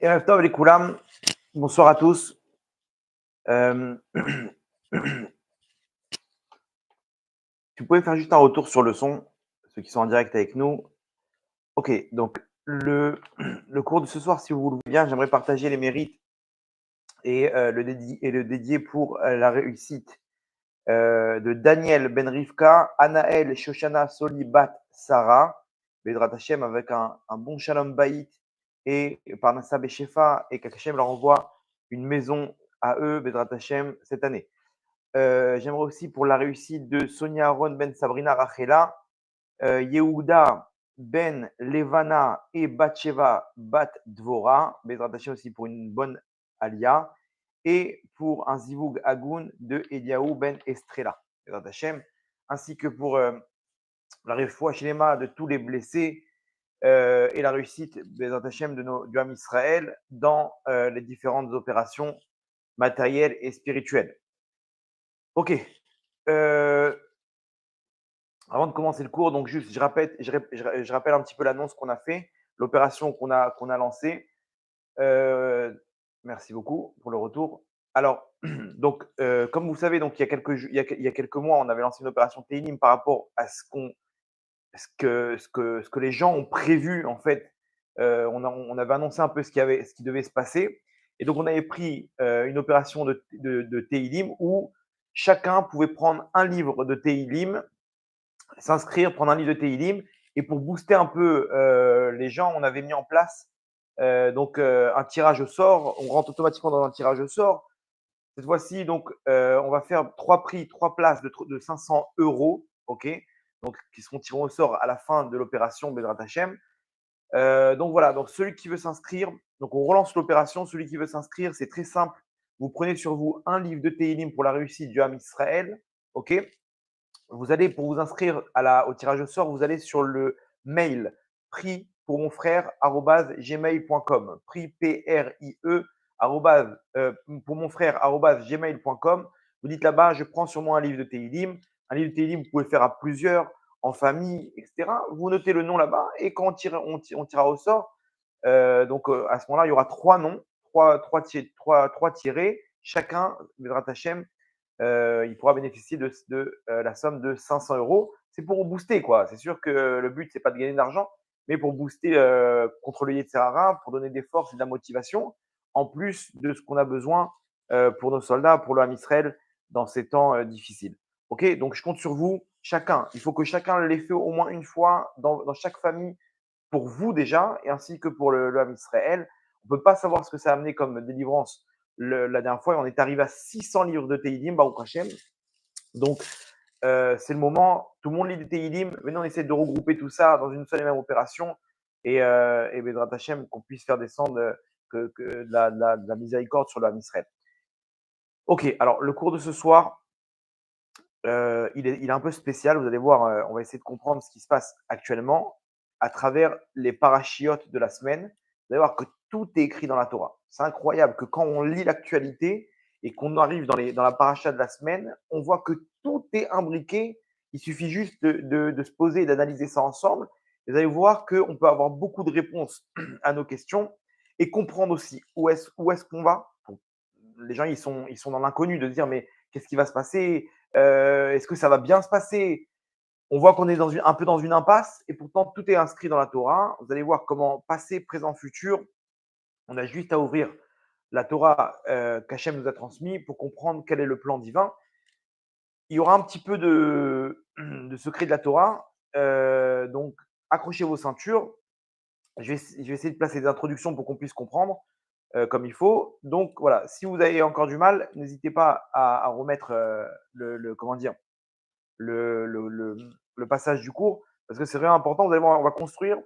Et Tov les Koulam, bonsoir à tous. Tu pouvais faire juste un retour sur le son, ceux qui sont en direct avec nous. Ok, donc le cours de ce soir, si vous le voulez bien, j'aimerais partager les mérites et, le dédier pour la réussite de Daniel Ben Rivka, Anaël Shoshana Solibat Sarah, Bedrat Hashem avec un bon Shalom Baït et Parnassa Beshefa et qu'Hachem leur envoie une maison à eux, Bedrat Hashem, cette année. J'aimerais aussi pour la réussite de Sonia Aaron Ben Sabrina Rachela, Yehuda Ben Levana et Batsheva Bat Dvora, Bezrat Hashem aussi pour une bonne alia, et pour un Zivug Agun de Eliaou Ben Estrella, Bezrat Hashem, ainsi que pour la refoua shlema de tous les blessés et la réussite Bezrat Hashem du Ham Israël dans les différentes opérations matérielles et spirituelles. Ok. Avant de commencer le cours, donc juste, je rappelle un petit peu l'annonce qu'on a fait, l'opération qu'on a lancée. Merci beaucoup pour le retour. Alors, donc, comme vous savez, donc, il y a quelques mois, on avait lancé une opération Teilim par rapport à ce que les gens ont prévu, en fait. On avait annoncé un peu ce qui devait se passer. Et donc, on avait pris une opération de Teilim où chacun pouvait prendre un livre de Teilim, s'inscrire, prendre un livre de Teilim. Et pour booster un peu les gens, on avait mis en place un tirage au sort. On rentre automatiquement dans un tirage au sort. Cette fois-ci, donc, on va faire trois places de 500 €, ok, donc, qui seront tirés au sort à la fin de l'opération Bedrat Hashem. Donc voilà, donc celui qui veut s'inscrire, donc on relance l'opération. Celui qui veut s'inscrire, c'est très simple. Vous prenez sur vous un livre de Teilim pour la réussite du Ham Israël, ok. Vous allez, pour vous inscrire au tirage au sort, vous allez sur le mail prix pour mon frère @gmail.com, prix PRIE pour mon frère @gmail.com. Vous dites là-bas, je prends sur moi un livre de Teilim. Un livre de Teilim, vous pouvez le faire à plusieurs, en famille, etc. Vous notez le nom là-bas et quand on tirera au sort, à ce moment-là, il y aura trois noms, trois tirés, chacun, Bezrat Hashem, il pourra bénéficier de la somme de 500 €. C'est pour booster, quoi. C'est sûr que le but, c'est pas de gagner de l'argent, mais pour booster contre le Yetzer Hara, pour donner des forces et de la motivation, en plus de ce qu'on a besoin pour nos soldats, pour le Ham Israël, dans ces temps difficiles. Ok, donc je compte sur vous, chacun. Il faut que chacun l'ait fait au moins une fois dans chaque famille, pour vous déjà, et ainsi que pour le Ham Israël. On ne peut pas savoir ce que ça a amené comme délivrance la dernière fois. On est arrivé à 600 livres de Teilim, Baruch Hashem. Donc, c'est le moment. Tout le monde lit des Teilim. Maintenant, on essaie de regrouper tout ça dans une seule et même opération. Et Bezrat Hashem, qu'on puisse faire descendre de la miséricorde sur le Ham Israël. Ok, alors le cours de ce soir, il est un peu spécial. Vous allez voir, on va essayer de comprendre ce qui se passe actuellement à travers les parachiotes de la semaine. Vous allez voir que tout est écrit dans la Torah. C'est incroyable que quand on lit l'actualité et qu'on arrive dans la paracha de la semaine, on voit que tout est imbriqué. Il suffit juste de se poser et d'analyser ça ensemble. Et vous allez voir qu'on peut avoir beaucoup de réponses à nos questions et comprendre aussi où est-ce qu'on va. Bon, les gens, ils sont dans l'inconnu de se dire, mais qu'est-ce qui va se passer? Est-ce que ça va bien se passer? On voit qu'on est un peu dans une impasse et pourtant tout est inscrit dans la Torah. Vous allez voir comment passé, présent, futur, on a juste à ouvrir la Torah qu'Hachem nous a transmis pour comprendre quel est le plan divin. Il y aura un petit peu de secret de la Torah, donc accrochez vos ceintures. Je vais essayer de placer des introductions pour qu'on puisse comprendre comme il faut. Donc voilà, si vous avez encore du mal, n'hésitez pas à remettre comment dire, le passage du cours, parce que c'est vraiment important. Vous allez voir, on va construire.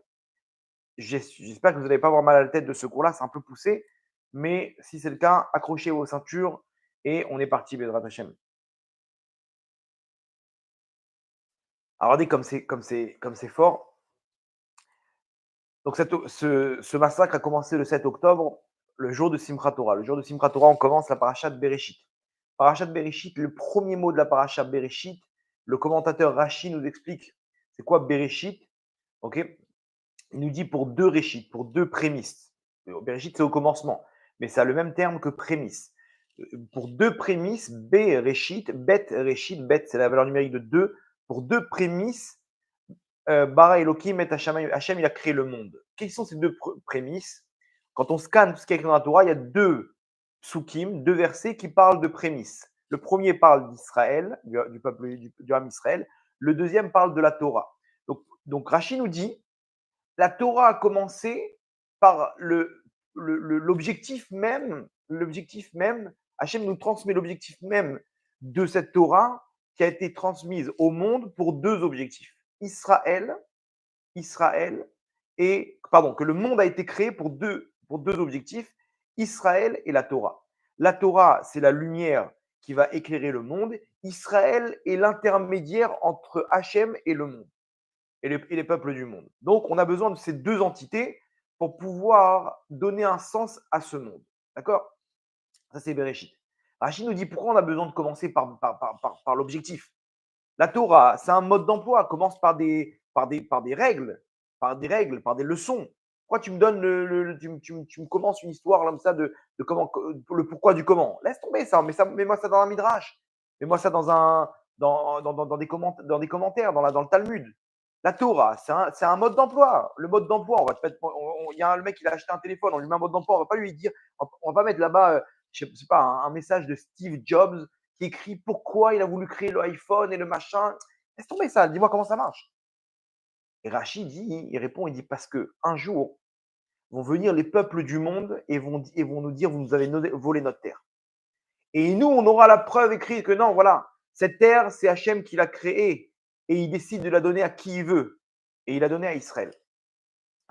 J'espère que vous n'allez pas avoir mal à la tête de ce cours-là, c'est un peu poussé, mais si c'est le cas, accrochez vos ceintures et on est parti, Bezrat Hashem. Alors regardez comme c'est fort. Donc ce massacre a commencé le 7 octobre, le jour de Simchat Torah. Le jour de Simchat Torah, on commence la parasha de Bereshit. Parasha de Bereshit, le premier mot de la parasha Bereshit, le commentateur Rashi nous explique c'est quoi Bereshit. Ok, il nous dit pour deux réchit, pour deux prémices. Bereshit, c'est au commencement, mais ça a le même terme que prémisse. Pour deux prémices, Bereshit, Bet Reshit, Bet, c'est la valeur numérique de 2. Pour deux prémices, Bara Elohim et Hachem, il a créé le monde. Quelles sont ces deux prémices? Quand on scanne tout ce qui est écrit dans la Torah, il y a deux psukim, deux versets qui parlent de prémices. Le premier parle d'Israël, du peuple du Ham Israël. Le deuxième parle de la Torah. Donc Rashi nous dit, la Torah a commencé par l'objectif même, Hachem nous transmet l'objectif même de cette Torah qui a été transmise au monde pour deux objectifs. Israël et, pardon, que le monde a été créé pour deux objectifs, Israël et la Torah. La Torah, c'est la lumière qui va éclairer le monde. Israël est l'intermédiaire entre Hachem et le monde et les peuples du monde. Donc, on a besoin de ces deux entités pour pouvoir donner un sens à ce monde. D'accord? Ça, c'est Bereshit. Rachid nous dit pourquoi on a besoin de commencer par l'objectif. La Torah, c'est un mode d'emploi, commence par des règles, par des leçons. Pourquoi tu me donnes tu me commences une histoire comme ça de comment, le pourquoi du comment? Laisse tomber ça, mets-moi ça dans un midrash, mets-moi ça dans des commentaires, dans le Talmud. La Torah, c'est un mode d'emploi. Le mode d'emploi, il y a le mec, il a acheté un téléphone, on lui met un mode d'emploi, on va pas lui dire, on va pas mettre là-bas, je sais pas, un message de Steve Jobs qui écrit pourquoi il a voulu créer l'iPhone et le machin. Laisse tomber ça, dis-moi comment ça marche. Et Rachid il répond, il dit parce que un jour vont venir les peuples du monde et vont nous dire vous nous avez volé notre terre. Et nous, on aura la preuve écrite que non, voilà, cette terre, c'est Hachem qui l'a créée et il décide de la donner à qui il veut. Et il l'a donnée à Israël.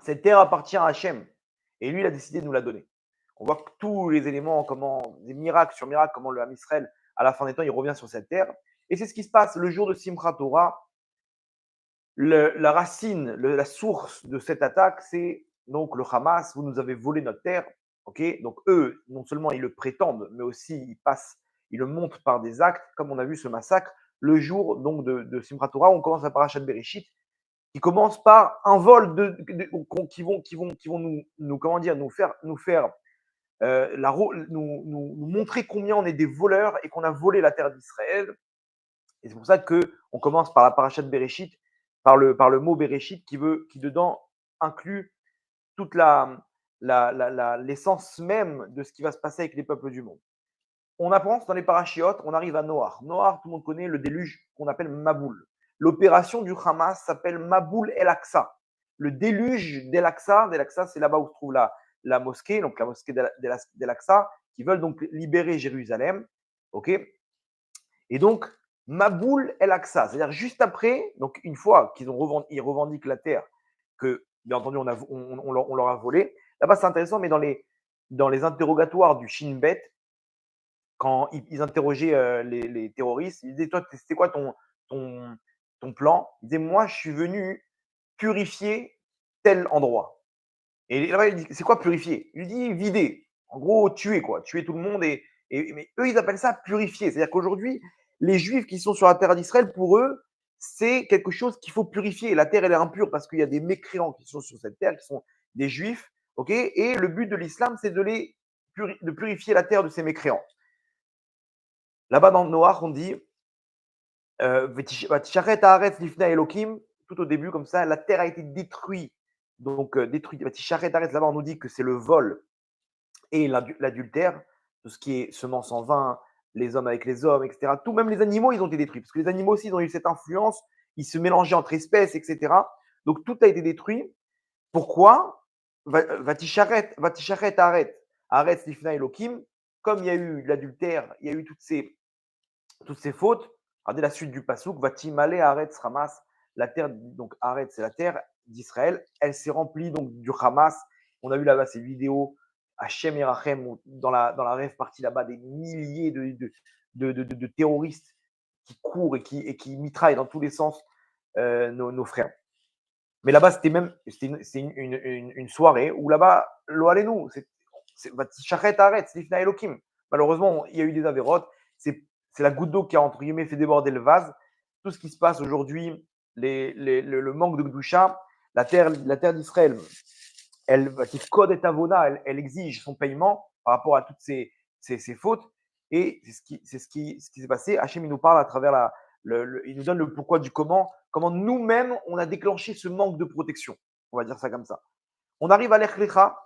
Cette terre appartient à Hachem et lui, il a décidé de nous la donner. On voit que tous les éléments, comment, des miracles sur miracles, comment le Ham Israël, à la fin des temps, il revient sur cette terre. Et c'est ce qui se passe le jour de Simchat Torah. La racine, la source de cette attaque, c'est donc le Hamas. Vous nous avez volé notre terre. Okay, donc eux, non seulement ils le prétendent, mais aussi ils le montrent par des actes, comme on a vu ce massacre le jour donc de Simchat Torah. On commence à Parashat Bereshit, qui commence par un vol qui vont nous comment dire, nous faire nous montrer combien on est des voleurs et qu'on a volé la terre d'Israël. Et c'est pour ça qu'on commence par la parashat Bereshit, par le mot Bereshit qui dedans inclut toute l'essence même de ce qui va se passer avec les peuples du monde. On avance dans les parachiotes, on arrive à Noach. Noach, tout le monde connaît le déluge qu'on appelle Maboul. L'opération du Hamas s'appelle Maboul el-Aqsa. Le déluge d'El-Aqsa, c'est là-bas où se trouve la mosquée, donc la mosquée d'El-Aqsa, qui veulent donc libérer Jérusalem. Ok. Et donc, Maboul el-Aqsa, c'est-à-dire juste après, donc une fois qu'ils revendiquent la terre, que bien entendu on leur a volé. Là-bas, c'est intéressant, mais dans les interrogatoires du Shin Bet, quand ils interrogeaient les terroristes, ils disaient, toi, c'était quoi ton plan? Ils disaient, moi, je suis venu purifier tel endroit. Et là-bas, il dit, c'est quoi purifier? Il lui dit, vider. En gros, tuer, quoi. Tuer tout le monde. Mais eux, ils appellent ça purifier. C'est-à-dire qu'aujourd'hui, les Juifs qui sont sur la terre d'Israël, pour eux, c'est quelque chose qu'il faut purifier. La terre, elle est impure parce qu'il y a des mécréants qui sont sur cette terre, qui sont des Juifs. Okay, et le but de l'islam, c'est de purifier la terre de ces mécréants. Là-bas, dans le Noach, on dit tout au début, comme ça, la terre a été détruite. Donc, détruite. Là-bas, on nous dit que c'est le vol et l'adultère, tout ce qui est semence en vin, les hommes avec les hommes, etc. Tout, même les animaux, ils ont été détruits. Parce que les animaux aussi, ils ont eu cette influence. Ils se mélangeaient entre espèces, etc. Donc, tout a été détruit. Pourquoi Vatisharet Aret. Aret Lifna Elohim. Comme il y a eu l'adultère, il y a eu toutes ces fautes. Regardez la suite du pasouk. Vatimale Aretz Hamas. La terre, donc Aretz, c'est la terre d'Israël. Elle s'est remplie donc du Hamas. On a vu là-bas ces vidéos. Hachem et Rachem, dans la rêve partie là-bas, des milliers de terroristes qui courent et qui mitraillent dans tous les sens nos frères. Mais là-bas, c'était une soirée où là-bas, lo alenu, c'est Lifna Elohim. Malheureusement, il y a eu des avérotes. C'est la goutte d'eau qui a, entre guillemets, fait déborder le vase. Tout ce qui se passe aujourd'hui, le manque de Gdusha, la terre d'Israël, qui code et avona, elle exige son paiement par rapport à toutes ces fautes. Et c'est ce qui s'est passé. Hachem, il nous parle à travers il nous donne le pourquoi du comment nous-mêmes, on a déclenché ce manque de protection. On va dire ça comme ça. On arrive à l'Echlecha.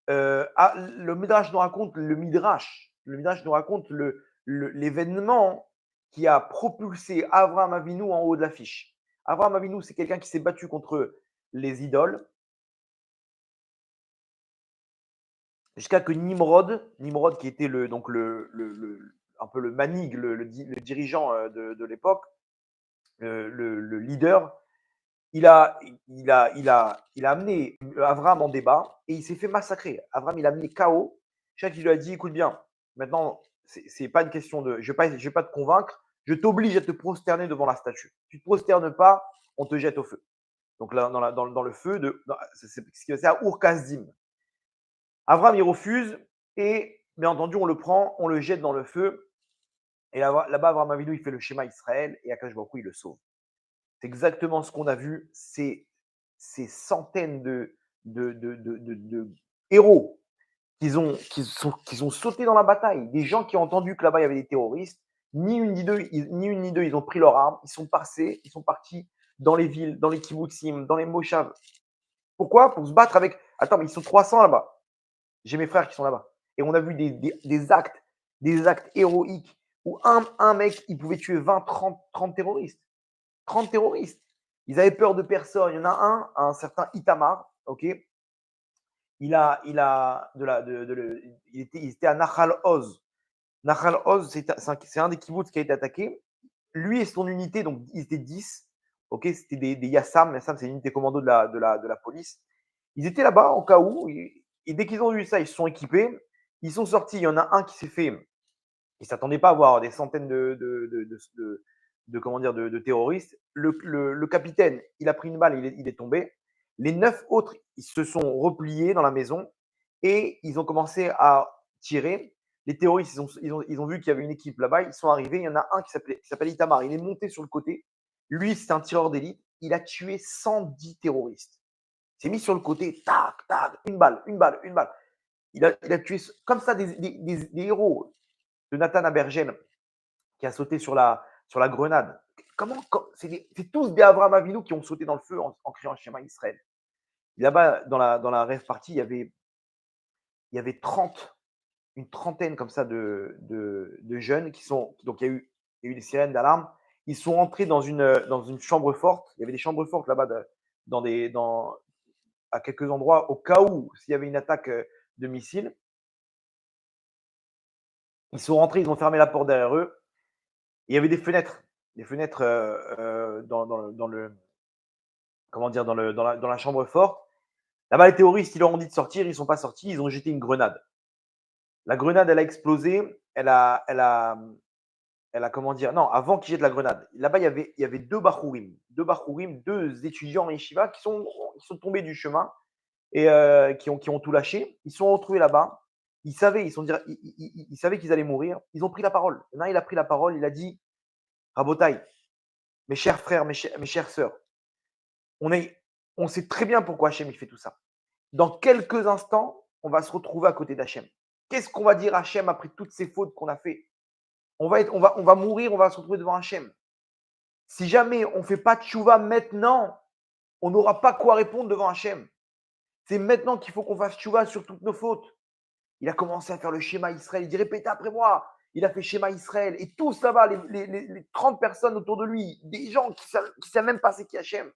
Le Midrash nous raconte l'événement qui a propulsé Avraham Avinu en haut de l'affiche. Avraham Avinu, c'est quelqu'un qui s'est battu contre les idoles jusqu'à que Nimrod qui était un peu le manig, le dirigeant de l'époque, le leader, il a amené Abraham en débat et il s'est fait massacrer. Abraham, il a amené KO. Chaque, il lui a dit, écoute bien, maintenant, c'est pas une question de, je vais pas te convaincre, je t'oblige à te prosterner devant la statue. Tu te prosternes pas, on te jette au feu. Donc là, dans le feu, c'est ce qui va à Ur-Kasdim. Abraham, il refuse et, bien entendu, on le prend, on le jette dans le feu. Et là-bas, Abraham Avinu, il fait le schéma Israël et Akash Baruch Hu, il le sauve. C'est exactement ce qu'on a vu. Ces centaines de héros qui ont sauté dans la bataille, des gens qui ont entendu que là-bas il y avait des terroristes, ni une ni deux, ils ont pris leurs armes, ils sont partis dans les villes, dans les kibbutzim, dans les moshav. Pourquoi? Pour se battre avec. Attends, mais ils sont 300 là-bas. J'ai mes frères qui sont là-bas. Et on a vu des actes héroïques où un mec, il pouvait tuer 20, 30 terroristes. 30 terroristes. Ils avaient peur de personne. Il y en a un certain Itamar, ok. Il était à Nahal Oz. Nahal Oz, c'est un des kibbutz qui a été attaqué. Lui et son unité, donc ils étaient 10. Ok, c'était des Yassam. Yassam, c'est l'unité commando de la police. Ils étaient là-bas en cas où. Et dès qu'ils ont vu ça, ils se sont équipés. Ils sont sortis. Il y en a un qui s'est fait. Il ne s'attendait pas à avoir des centaines de terroristes. Le capitaine, il a pris une balle, il est tombé. Les 9 autres, ils se sont repliés dans la maison et ils ont commencé à tirer. Les terroristes, ils ont vu qu'il y avait une équipe là-bas. Ils sont arrivés. Il y en a un qui s'appelle Itamar. Il est monté sur le côté. Lui, c'est un tireur d'élite. Il a tué 110 terroristes. Il s'est mis sur le côté. Tac, tac, une balle, une balle, une balle. Il a tué comme ça des héros. De Nathan Abergel qui a sauté sur la grenade. C'est tous des Avraham Avinu qui ont sauté dans le feu en criant Shema Israël. Là-bas, dans la rêve partie, il y avait une trentaine comme ça de jeunes qui sont. Donc il y a eu des sirènes d'alarme. Ils sont entrés dans une chambre forte. Il y avait des chambres fortes là-bas à quelques endroits au cas où s'il y avait une attaque de missiles. Ils sont rentrés, ils ont fermé la porte derrière eux. Il y avait des fenêtres dans la chambre forte. Là-bas, les terroristes, ils leur ont dit de sortir, ils ne sont pas sortis, ils ont jeté une grenade. La grenade, elle a explosé, elle a comment dire, non, avant qu'ils jettent la grenade. Là-bas, il y avait deux Bachourim, deux étudiants en yeshiva qui sont tombés du chemin et qui ont tout lâché. Ils se sont retrouvés là-bas. Ils savaient qu'ils allaient mourir. Ils ont pris la parole. L'un, il a pris la parole, il a dit Rabotai, mes chers frères, mes chères sœurs, on sait très bien pourquoi Hachem il fait tout ça. Dans quelques instants, on va se retrouver à côté d'Hachem. Qu'est-ce qu'on va dire à Hachem après toutes ces fautes qu'on a fait? On va mourir, on va se retrouver devant Hachem. Si jamais on ne fait pas de tchouva maintenant, on n'aura pas quoi répondre devant Hachem. C'est maintenant qu'il faut qu'on fasse tchouva sur toutes nos fautes. Il a commencé à faire le schéma Israël. Il dit répétez après moi. Il a fait schéma Israël. Et tous là-bas, les 30 personnes autour de lui, des gens qui ne savent même pas c'est qui Hachem,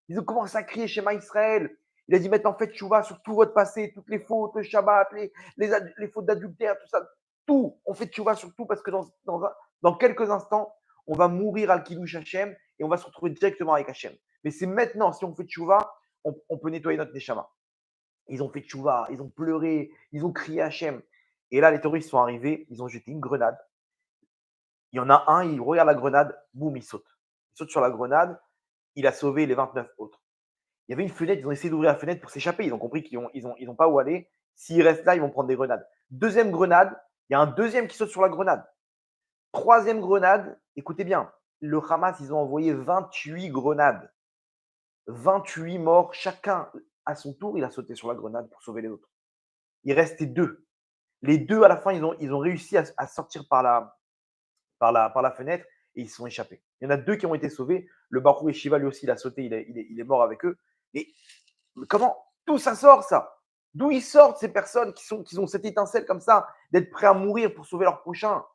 ils ont commencé à crier schéma Israël. Il a dit maintenant faites tchouva sur tout votre passé, toutes les fautes, le Shabbat, les fautes d'adultère, tout ça. Tout. On fait tchouva sur tout parce que dans quelques instants, on va mourir al Kiddush Hachem et on va se retrouver directement avec Hachem. Mais c'est maintenant, si on fait tchouva, on peut nettoyer notre neshama. Ils ont fait tchouva, ils ont pleuré, ils ont crié Hachem. Et là, les terroristes sont arrivés, ils ont jeté une grenade. Il y en a un, il regarde la grenade, boum, il saute. Il saute sur la grenade, il a sauvé les 29 autres. Il y avait une fenêtre, ils ont essayé d'ouvrir la fenêtre pour s'échapper. Ils ont compris qu'ils n'ont pas où aller. S'ils restent là, ils vont prendre des grenades. Deuxième grenade, il y a un deuxième qui saute sur la grenade. Troisième grenade, écoutez bien, le Hamas, ils ont envoyé 28 grenades. 28 morts chacun. à son tour, il a sauté sur la grenade pour sauver les autres. Il restait 2. Les 2 à la fin, ils ont réussi à sortir par la fenêtre et ils se sont échappés. Il y en a 2 qui ont été sauvés. Le Baroud et Shiva, lui aussi, il a sauté, il est mort avec eux. Et comment d'où ça sort ça? D'où ils sortent ces personnes qui ont cette étincelle comme ça, d'être prêts à mourir pour sauver leur prochain?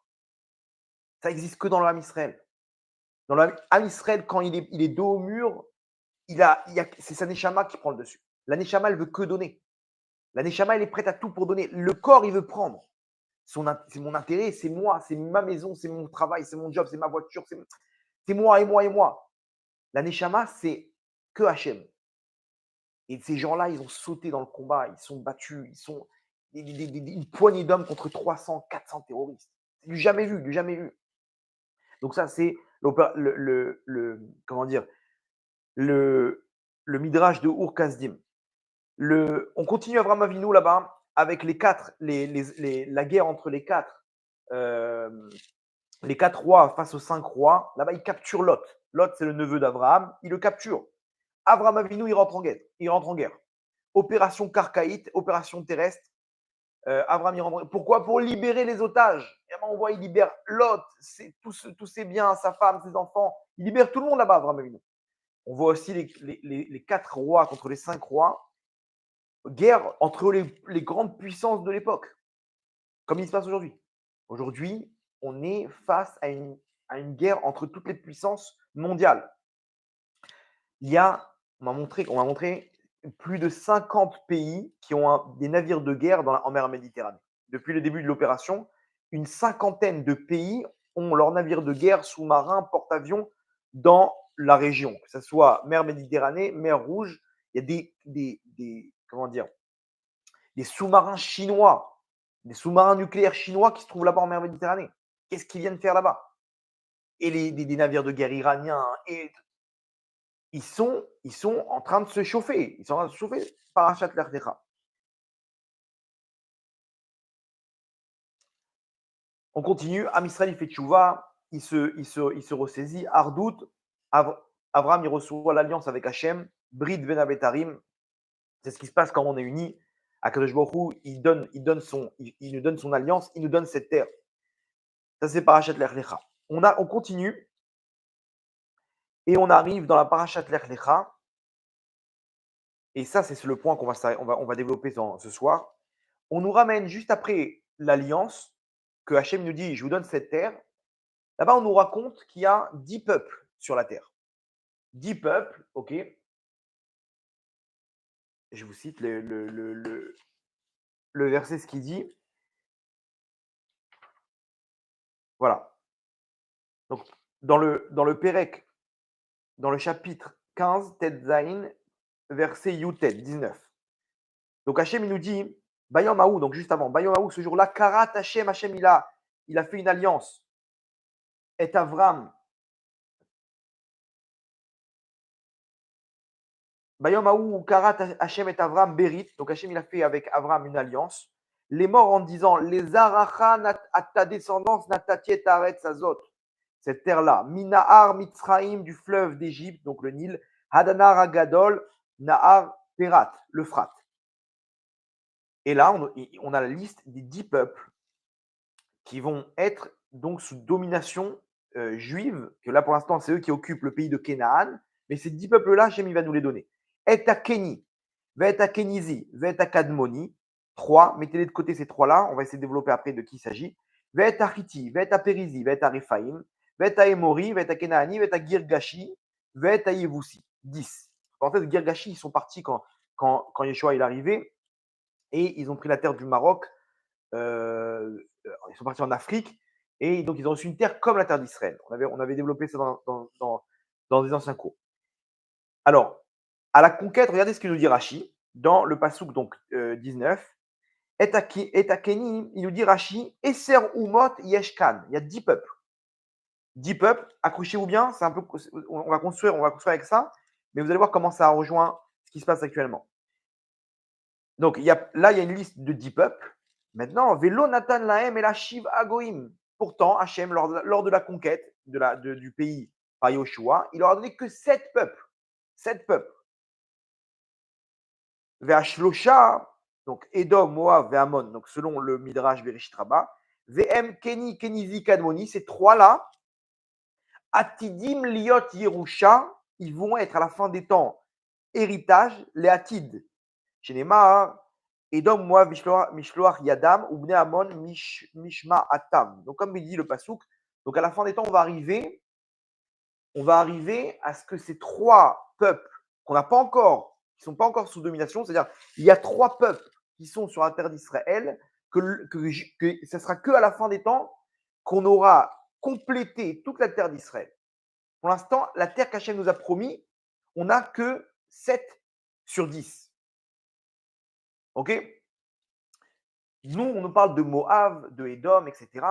Ça existe que dans le Ham Israël. Dans le Ham Israël, quand il est dos au mur, c'est sa Neshama qui prend le dessus. La Neshama, elle veut que donner. La Neshama, elle est prête à tout pour donner. Le corps, il veut prendre. C'est mon intérêt, c'est moi, c'est ma maison, c'est mon travail, c'est mon job, c'est ma voiture, c'est moi et moi et moi. La Neshama, c'est que Hachem. Et ces gens-là, ils ont sauté dans le combat, ils sont battus, ils sont une poignée d'hommes contre 300, 400 terroristes. C'est du jamais vu, du jamais vu. Donc ça, c'est comment dire, le, le midrash de Ur Kasdim. On continue Avram Avinu là-bas avec la guerre entre euh, les quatre rois face aux 5 rois. Là-bas, il capture Lot. Lot, c'est le neveu d'Abraham. Il le capture. Avram Avinu, il rentre en guerre. Opération Karkaït, opération terrestre. Avram, il rentre en guerre. Pourquoi? Pour libérer les otages. Et on voit, il libère Lot, tous ses biens, sa femme, ses enfants. Il libère tout le monde là-bas, Avram Avinu. On voit aussi les 4 rois contre les 5 rois. Guerre entre les grandes puissances de l'époque, comme il se passe aujourd'hui. Aujourd'hui, on est face à une guerre entre toutes les puissances mondiales. On m'a montré plus de 50 pays qui ont des navires de guerre en mer Méditerranée. Depuis le début de l'opération, une cinquantaine de pays ont leurs navires de guerre, sous-marins, porte-avions dans la région, que ce soit mer Méditerranée, mer Rouge. Il y a des sous-marins chinois, des sous-marins nucléaires chinois qui se trouvent là-bas en mer Méditerranée. Qu'est-ce qu'ils viennent faire là-bas? Et des navires de guerre iraniens, et ils sont en train de se chauffer. Ils sont en train de se chauffer. Parachat l'Ardecha. On continue. Am Israël, il fait tchouva. Il se ressaisit. Ardout. Abraham, il reçoit l'alliance avec Hachem. Brit Venabetarim. C'est ce qui se passe quand on est unis. Akadosh Baruch Hu, il nous donne son alliance. Il nous donne cette terre. Ça, c'est Parashat Lech Lecha. On continue et on arrive dans la Parashat Lech Lecha. Et ça, c'est le point on va développer ce soir. On nous ramène juste après l'alliance que Hachem nous dit, je vous donne cette terre. Là-bas, on nous raconte qu'il y a 10 peuples sur la terre. 10 peuples, ok. Je vous cite le verset, ce qu'il dit. Voilà. Donc, dans le Pérec, dans le chapitre 15, Tet Zain, verset Yutet, 19. Donc Hachem, il nous dit, Bayom Haou, donc juste avant, Bayom Haou, ce jour-là, Karat Hachem, il a fait une alliance. Et Avram, Bayom Haou, Karat Hachem et Avram Berit, donc Hachem, il a fait avec Avram une alliance. Les morts en disant, les Aracha à ta descendance, Natatiet Aret Sazot, cette terre-là, Minahar Mitzraim, du fleuve d'Égypte, donc le Nil, Hadanar Agadol, Nahar Perat, le Frat. Et là, on a la liste des 10 peuples qui vont être donc sous domination juive, que là pour l'instant c'est eux qui occupent le pays de Canaan, mais ces 10 peuples-là, Hachem il va nous les donner. Et à Kéni, Vet à Kénizi, Vet à Kadmoni, 3, mettez-les de côté ces 3-là, on va essayer de développer après de qui il s'agit. Vet à Chiti, Vet à Périzi, Vet à Rephaïm, Vet à Emori, Vet à Kenaani, Vet à Girgashi, Vet à Yevoussi, 10. En fait, Girgashi, ils sont partis quand Yeshua est arrivé, et ils ont pris la terre du Maroc, ils sont partis en Afrique, et donc ils ont reçu une terre comme la terre d'Israël. On avait développé ça dans des anciens cours. Alors, à la conquête, regardez ce que nous dit Rashi, dans le Passouk donc, 19. Et à Kéni, il nous dit Rashi, Esser Umot Yeshkan. Il y a 10 peuples. 10 peuples, accrochez-vous bien, c'est un peu, on va construire avec ça, mais vous allez voir comment ça rejoint ce qui se passe actuellement. Donc, il y a une liste de 10 peuples. Maintenant, Velo Natan Lahem et la Shiv Agoim. Pourtant, Hachem, lors de la conquête du pays par Yoshua, il leur a donné que 7 peuples. 7 peuples. Ve'ashlosha, donc Edom, Moab, Ve'amon, donc selon le Midrash Bereshit Rabbah, Ve'em Keni, Kenizi, Kadmoni, ces trois-là, Atidim Liot Yerusha, ils vont être à la fin des temps héritage, les Atid. Chez Neymar, Edom, Moab, Mishloach, Yadam, ou Bnei Amon, Mishma, Atam. Donc, comme il dit le Passouk, donc à la fin des temps, on va arriver à ce que ces trois peuples qu'on n'a pas encore, qui ne sont pas encore sous domination, c'est-à-dire il y a trois peuples qui sont sur la terre d'Israël, que ce sera que à la fin des temps qu'on aura complété toute la terre d'Israël. Pour l'instant, la terre qu'Hachem nous a promis, on n'a que 7 sur 10. OK? Nous, on nous parle de Moab, de Édom, etc.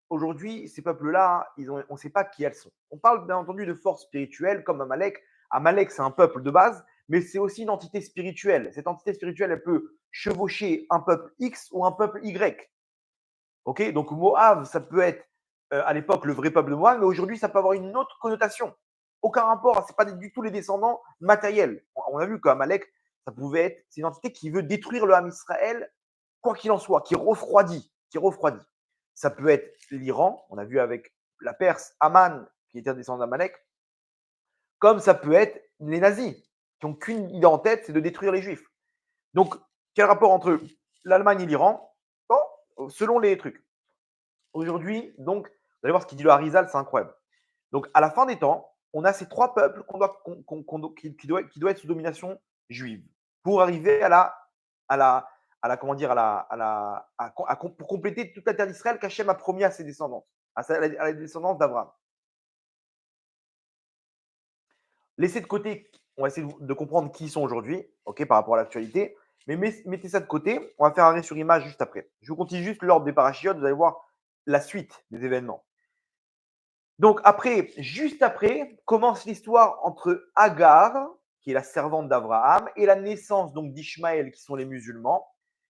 Aujourd'hui, ces peuples-là, on ne sait pas qui elles sont. On parle bien entendu de forces spirituelles comme Amalek. Amalek, c'est un peuple de base, mais c'est aussi une entité spirituelle. Cette entité spirituelle, elle peut chevaucher un peuple X ou un peuple Y. OK? Donc Moab, ça peut être à l'époque le vrai peuple de Moab, mais aujourd'hui, ça peut avoir une autre connotation. Aucun rapport, ce n'est pas du tout les descendants matériels. On a vu qu'Amalek, ça pouvait être, c'est une entité qui veut détruire le Ham Israël, quoi qu'il en soit, qui refroidit, qui refroidit. Ça peut être l'Iran, on a vu avec la Perse, Aman, qui était un descendant d'Amalek, comme ça peut être les nazis, qui n'ont qu'une idée en tête, c'est de détruire les juifs. Donc, quel rapport entre l'Allemagne et l'Iran? Bon, selon les trucs. Aujourd'hui, donc, vous allez voir ce qu'il dit le Harizal, c'est incroyable. Donc, à la fin des temps, on a ces trois peuples qui doivent être sous domination juive pour arriver comment dire, pour compléter toute la terre d'Israël qu'Hachem a promis à ses descendants, à la descendance d'Abraham. Laissez de côté, on va essayer de comprendre qui ils sont aujourd'hui, ok, par rapport à l'actualité, mais mettez ça de côté, on va faire arrêt sur image juste après. Je vous continue juste l'ordre des parachiotes, vous allez voir la suite des événements. Donc après, juste après, commence l'histoire entre Agar, qui est la servante d'Abraham, et la naissance donc d'Ishmaël, qui sont les musulmans.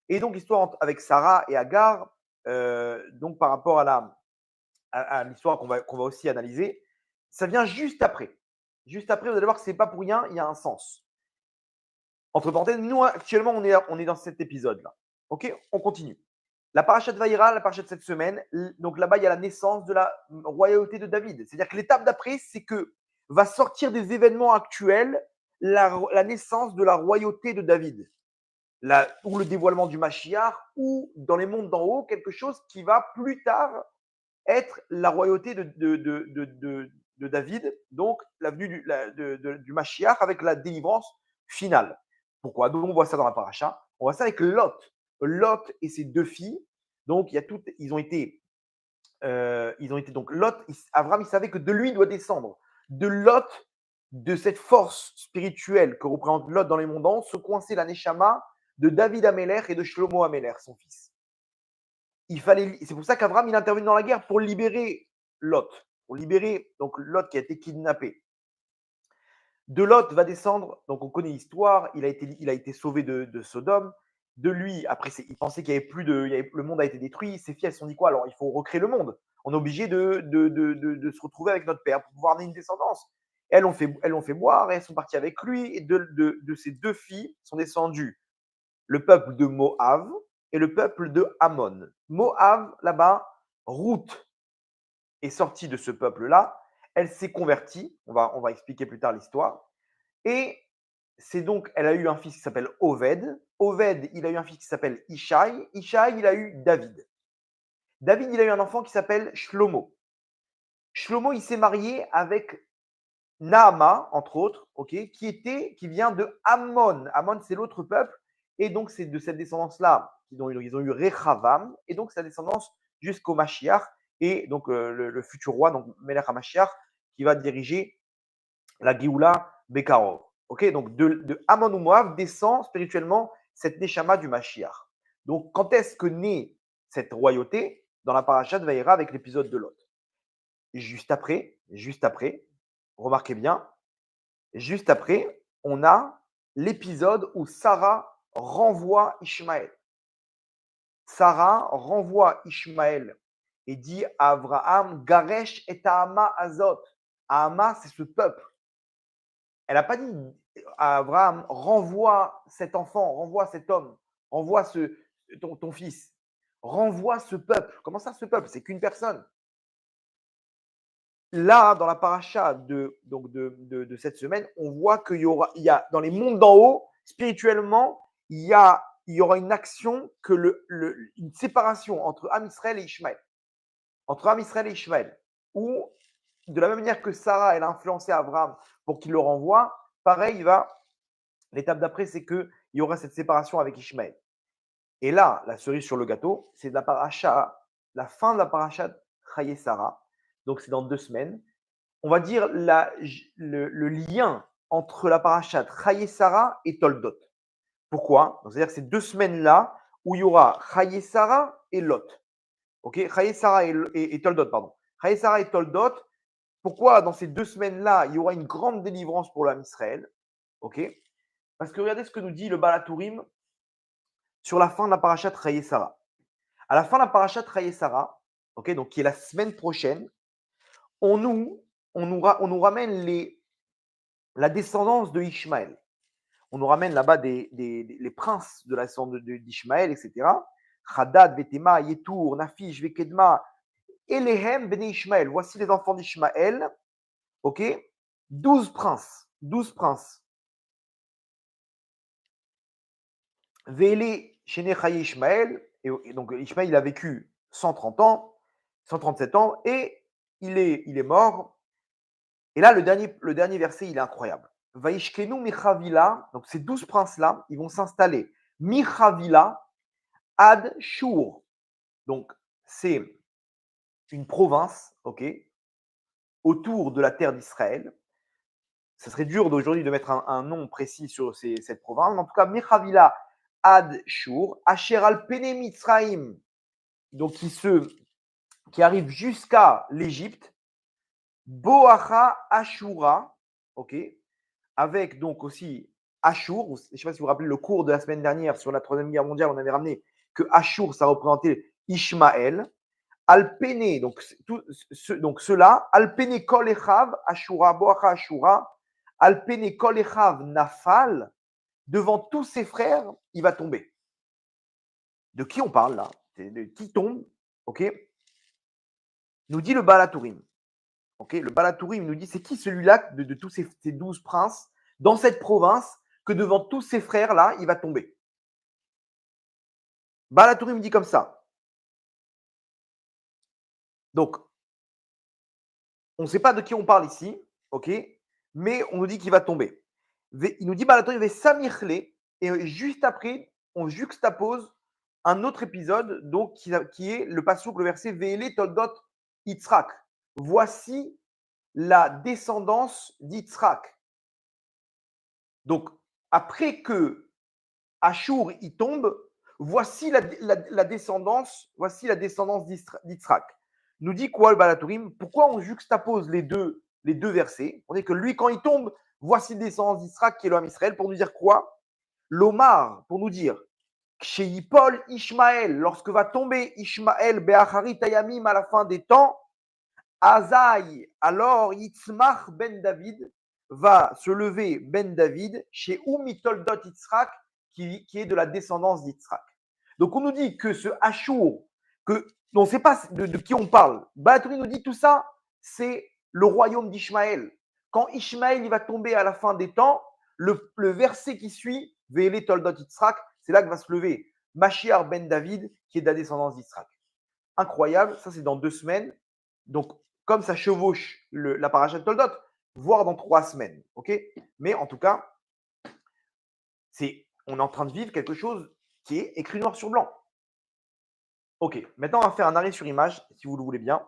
Et donc l'histoire avec Sarah et Agar, donc par rapport à l'histoire qu'on va aussi analyser, ça vient juste après. Juste après, vous allez voir que ce n'est pas pour rien, il y a un sens. Entre parenthèses, nous actuellement, on est dans cet épisode-là. Ok, on continue. La paracha de Vaïra, la paracha de cette semaine, donc là-bas, il y a la naissance de la royauté de David. C'est-à-dire que l'étape d'après, c'est que va sortir des événements actuels la naissance de la royauté de David. Ou le dévoilement du Mashiach, ou dans les mondes d'en haut, quelque chose qui va plus tard être la royauté de David, donc la venue du Mashiach avec la délivrance finale. Pourquoi? Donc on voit ça dans la paracha. On voit ça avec Lot. Lot et ses deux filles. Donc ils ont été donc Lot. Abraham, il savait que de lui doit descendre. De Lot, de cette force spirituelle que représente Lot dans les mondes, se coincer la Neshama de David Améler et de Shlomo Améler, son fils. C'est pour ça qu'Abraham, il intervenu dans la guerre pour libérer Lot, pour libérer donc Lot qui a été kidnappé. De Lot va descendre, donc on connaît l'histoire, il a été sauvé de Sodome. De lui, après, il pensait qu'il n'y avait plus le monde a été détruit. Ses filles, elles se sont dit quoi? Alors, il faut recréer le monde. On est obligé de se retrouver avec notre père pour pouvoir avoir une descendance. Elles l'ont fait boire et elles sont parties avec lui. Et de ces deux filles sont descendues le peuple de Moab et le peuple de Ammon. Moab, là-bas, Ruth est sortie de ce peuple-là. Elle s'est convertie. On va expliquer plus tard l'histoire. Et c'est donc, elle a eu un fils qui s'appelle Oved. Oved, il a eu un fils qui s'appelle Ishaï. Ishaï, il a eu David. David, il a eu un enfant qui s'appelle Shlomo. Shlomo, il s'est marié avec Naama, entre autres, qui vient de Ammon. Ammon, c'est l'autre peuple. Et donc, c'est de cette descendance-là ils ont eu Rechavam. Et donc, sa descendance jusqu'au Mashiach. Et donc, le futur roi, donc Melech HaMashiach, qui va diriger la Géoula Bekarov. Donc, de Ammon ou Moab descend spirituellement cette Neshama du Mashiach. Donc, quand est-ce que naît cette royauté? Dans la paracha de Vaïra avec l'épisode de Lot. Juste après, remarquez bien, juste après, on a l'épisode où Sarah renvoie Ishmaël. Sarah renvoie Ishmaël et dit à Abraham, Garesh et Tahama Azot. Ahama, c'est ce peuple. Elle n'a pas dit à Abraham, renvoie cet enfant, renvoie cet homme, renvoie ton fils, renvoie ce peuple. Comment ça, ce peuple? C'est qu'une personne. Là, dans la paracha de cette semaine, on voit il y a dans les mondes d'en haut, spirituellement, il y aura une action, une séparation entre Am Israël et Ishmaël. Entre Am Israël et Ishmaël. Où, de la même manière que Sarah, elle a influencé Abraham pour qu'il le renvoie, pareil, l'étape d'après, c'est qu'il y aura cette séparation avec Ishmaël. Et là, la cerise sur le gâteau, c'est la fin de la paracha Chaye Sarah. Donc, c'est dans 2 semaines. On va dire le lien entre la parachat Chaye Sarah et Toldot. Pourquoi? C'est-à-dire que ces 2 semaines-là où il y aura Chaye Sarah et Lot. Ok, Chaye Sarah et Toldot, pardon. Chaye Sarah et Toldot. Pourquoi dans ces 2 semaines-là, il y aura une grande délivrance pour l'âme Israël? Ok, parce que regardez ce que nous dit le Balatourim sur la fin de la parachat Chaye Sarah. À la fin de la parachat Chaye Sarah, ok, donc qui est la semaine prochaine, on nous ramène la descendance de Ishmaël. On nous ramène là-bas les princes de la descendance d'Ishmaël, etc. Hadad, Vetema, Yetour, Nafish, Vekedma, Elehem, Bene Ishmaël. Voici les enfants d'Ishmaël. Ok, 12 princes. 12 princes. Vele, Shenechaye Ishmaël. Et donc Ishmaël, il a vécu 130 ans, 137 ans, et il est mort. Et là, le dernier verset, il est incroyable. Vaishkenu Michavila, donc ces 12 princes-là, ils vont s'installer. Michavila ad Shur. Donc, c'est une province, ok, autour de la terre d'Israël. Ce serait dur d'aujourd'hui de mettre un nom précis sur cette province. Mais en tout cas, Michavila ad Shur, Asher al Pene Mitzraim, donc qui arrive jusqu'à l'Égypte. Boacha Ashura, ok, avec donc aussi Ashur. Je ne sais pas si vous vous rappelez le cours de la semaine dernière sur la Troisième Guerre mondiale, on avait ramené que Ashur, ça représentait Ishmaël. Alpene, donc ceux-là, Alpene Kol Echav, Ashura, Boacha Ashura, Alpene Kol Echav Nafal, devant tous ses frères, il va tomber. De qui on parle là? De qui tombe? Ok. Nous dit le Balatourim. Okay, le Balatourim nous dit c'est qui celui-là de tous ces 12 princes dans cette province que devant tous ses frères-là, il va tomber. Balatourim dit comme ça. Donc, on ne sait pas de qui on parle ici, ok, mais on nous dit qu'il va tomber. Il nous dit Balatourim va samirle, et juste après, on juxtapose un autre épisode donc qui est le passouk, le verset Ve'ele Toldot Yitzhak. Voici la descendance d'Yitzhak. Donc, après que Ashur y tombe, voici la descendance d'Yitzhak. Nous dit quoi le Balatourim? Pourquoi on juxtapose les deux versets? On dit que lui, quand il tombe, voici la descendance d'Yitzhak qui est l'homme Israël. Pour nous dire quoi? L'Omar, pour nous dire chez Yipol Ishmaël, lorsque va tomber Ishmaël Be'achari Tayamim à la fin des temps, Azaï, alors Yitzmach ben David va se lever ben David chez Umitoldot Yitzhak qui est de la descendance d'Yitzhak. Donc on nous dit que ce Ashur, on ne sait pas de qui on parle. Balatourim nous dit tout ça, c'est le royaume d'Ishmaël. Quand Ishmaël il va tomber à la fin des temps, le verset qui suit, Ve'ele Toldot Yitzhak, c'est là que va se lever Mashiach ben David qui est de la descendance d'Yitzhak. Incroyable, ça c'est dans 2 semaines. Donc, comme ça chevauche la paracha de Toldot, voire dans 3 semaines. Ok, mais en tout cas, on est en train de vivre quelque chose qui est écrit noir sur blanc. Ok, maintenant on va faire un arrêt sur image, si vous le voulez bien.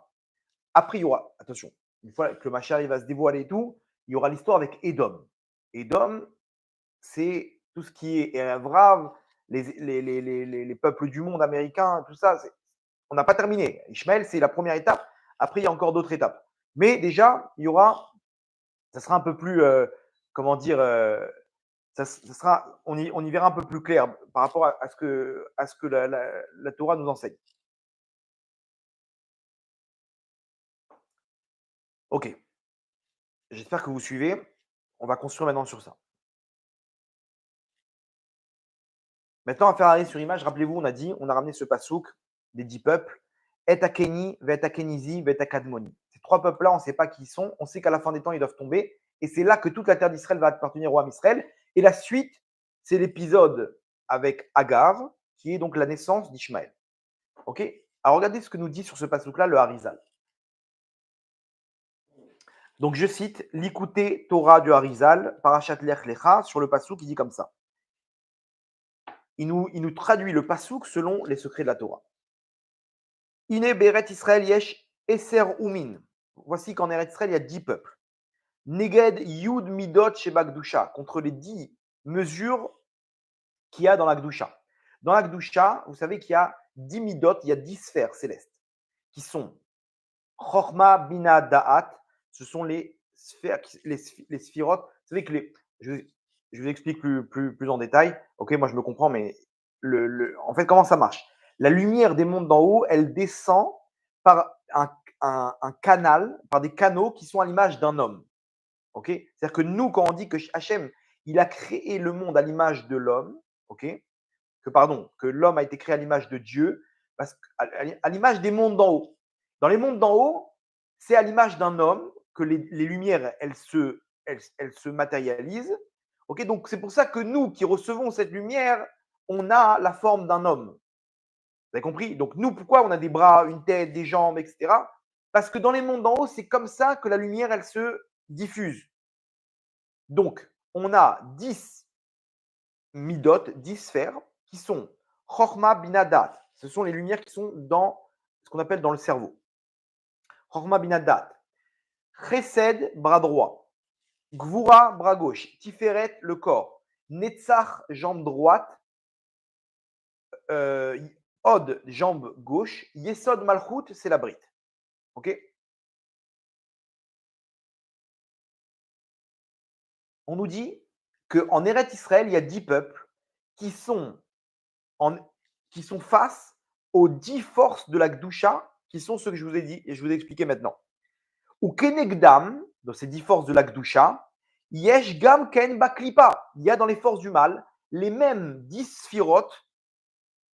Après, il y aura, attention, une fois que le Mashiach va se dévoiler et tout, il y aura l'histoire avec Edom. Edom, c'est tout ce qui est Vrav, les peuples du monde américain, tout ça. On n'a pas terminé. Ishmaël, c'est la première étape. Après, il y a encore d'autres étapes. Mais déjà, ça sera un peu plus, comment dire, on y verra un peu plus clair par rapport à ce que la Torah nous enseigne. Ok. J'espère que vous suivez. On va construire maintenant sur ça. Maintenant, à faire arrêt sur image, rappelez-vous, on a ramené ce pasouk des 10 peuples. Et Akeni, Vet Akenizi, Vet Akadmoni. Ces 3 peuples-là, on ne sait pas qui ils sont. On sait qu'à la fin des temps, ils doivent tomber. Et c'est là que toute la terre d'Israël va appartenir au roi Israël. Et la suite, c'est l'épisode avec Agar, qui est donc la naissance d'Ishmaël. Ok. Alors regardez ce que nous dit sur ce pasouk-là le Harizal. Donc je cite l'Ikouté Torah du Harizal, Parashat Lech Lecha, sur le pasouk, qui dit comme ça. Il nous traduit le pasouk selon les secrets de la Torah. Ine Beret Israël Yesh Eser Umin. Voici qu'en Eretz Israël, il y a 10 peuples. Neged Yud Midot Shebagdusha, contre les 10 mesures qu'il y a dans la Gdusha. Dans la Gdusha, vous savez qu'il y a 10 midot, il y a 10 sphères célestes, qui sont Chorma, Bina, Da'at, ce sont les sphères, les sphirotes. Vous savez que je vous explique plus en détail. Ok, moi je me comprends, mais en fait, comment ça marche? La lumière des mondes d'en haut, elle descend par un canal, par des canaux qui sont à l'image d'un homme. Ok. C'est-à-dire que nous, quand on dit que Hachem, il a créé le monde à l'image de l'homme, ok, que l'homme a été créé à l'image de Dieu, parce à l'image des mondes d'en haut. Dans les mondes d'en haut, c'est à l'image d'un homme que les lumières, elles se matérialisent. Ok, donc c'est pour ça que nous qui recevons cette lumière, on a la forme d'un homme. Vous avez compris? Donc nous, pourquoi on a des bras, une tête, des jambes, etc. Parce que dans les mondes d'en haut, c'est comme ça que la lumière, elle se diffuse. Donc, on a 10 midot, 10 sphères, qui sont Chorma Binadat. Ce sont les lumières qui sont dans ce qu'on appelle dans le cerveau. Chorma Binadat. Chesed, bras droit. Gvura, bras gauche. Tiferet, le corps. Netzach, jambe droite. Od, jambe gauche. Yesod, Malchut, c'est la brite. Ok. On nous dit qu'en Eret Israël, il y a 10 peuples qui sont face aux 10 forces de la Gdusha, qui sont ceux que je vous ai dit et je vous ai expliqué maintenant. Ou Kenegdam, dans ces 10 forces de la Gdusha, Yesh Gam Ken Baklipa. Il y a dans les forces du mal les mêmes 10 sphirotes,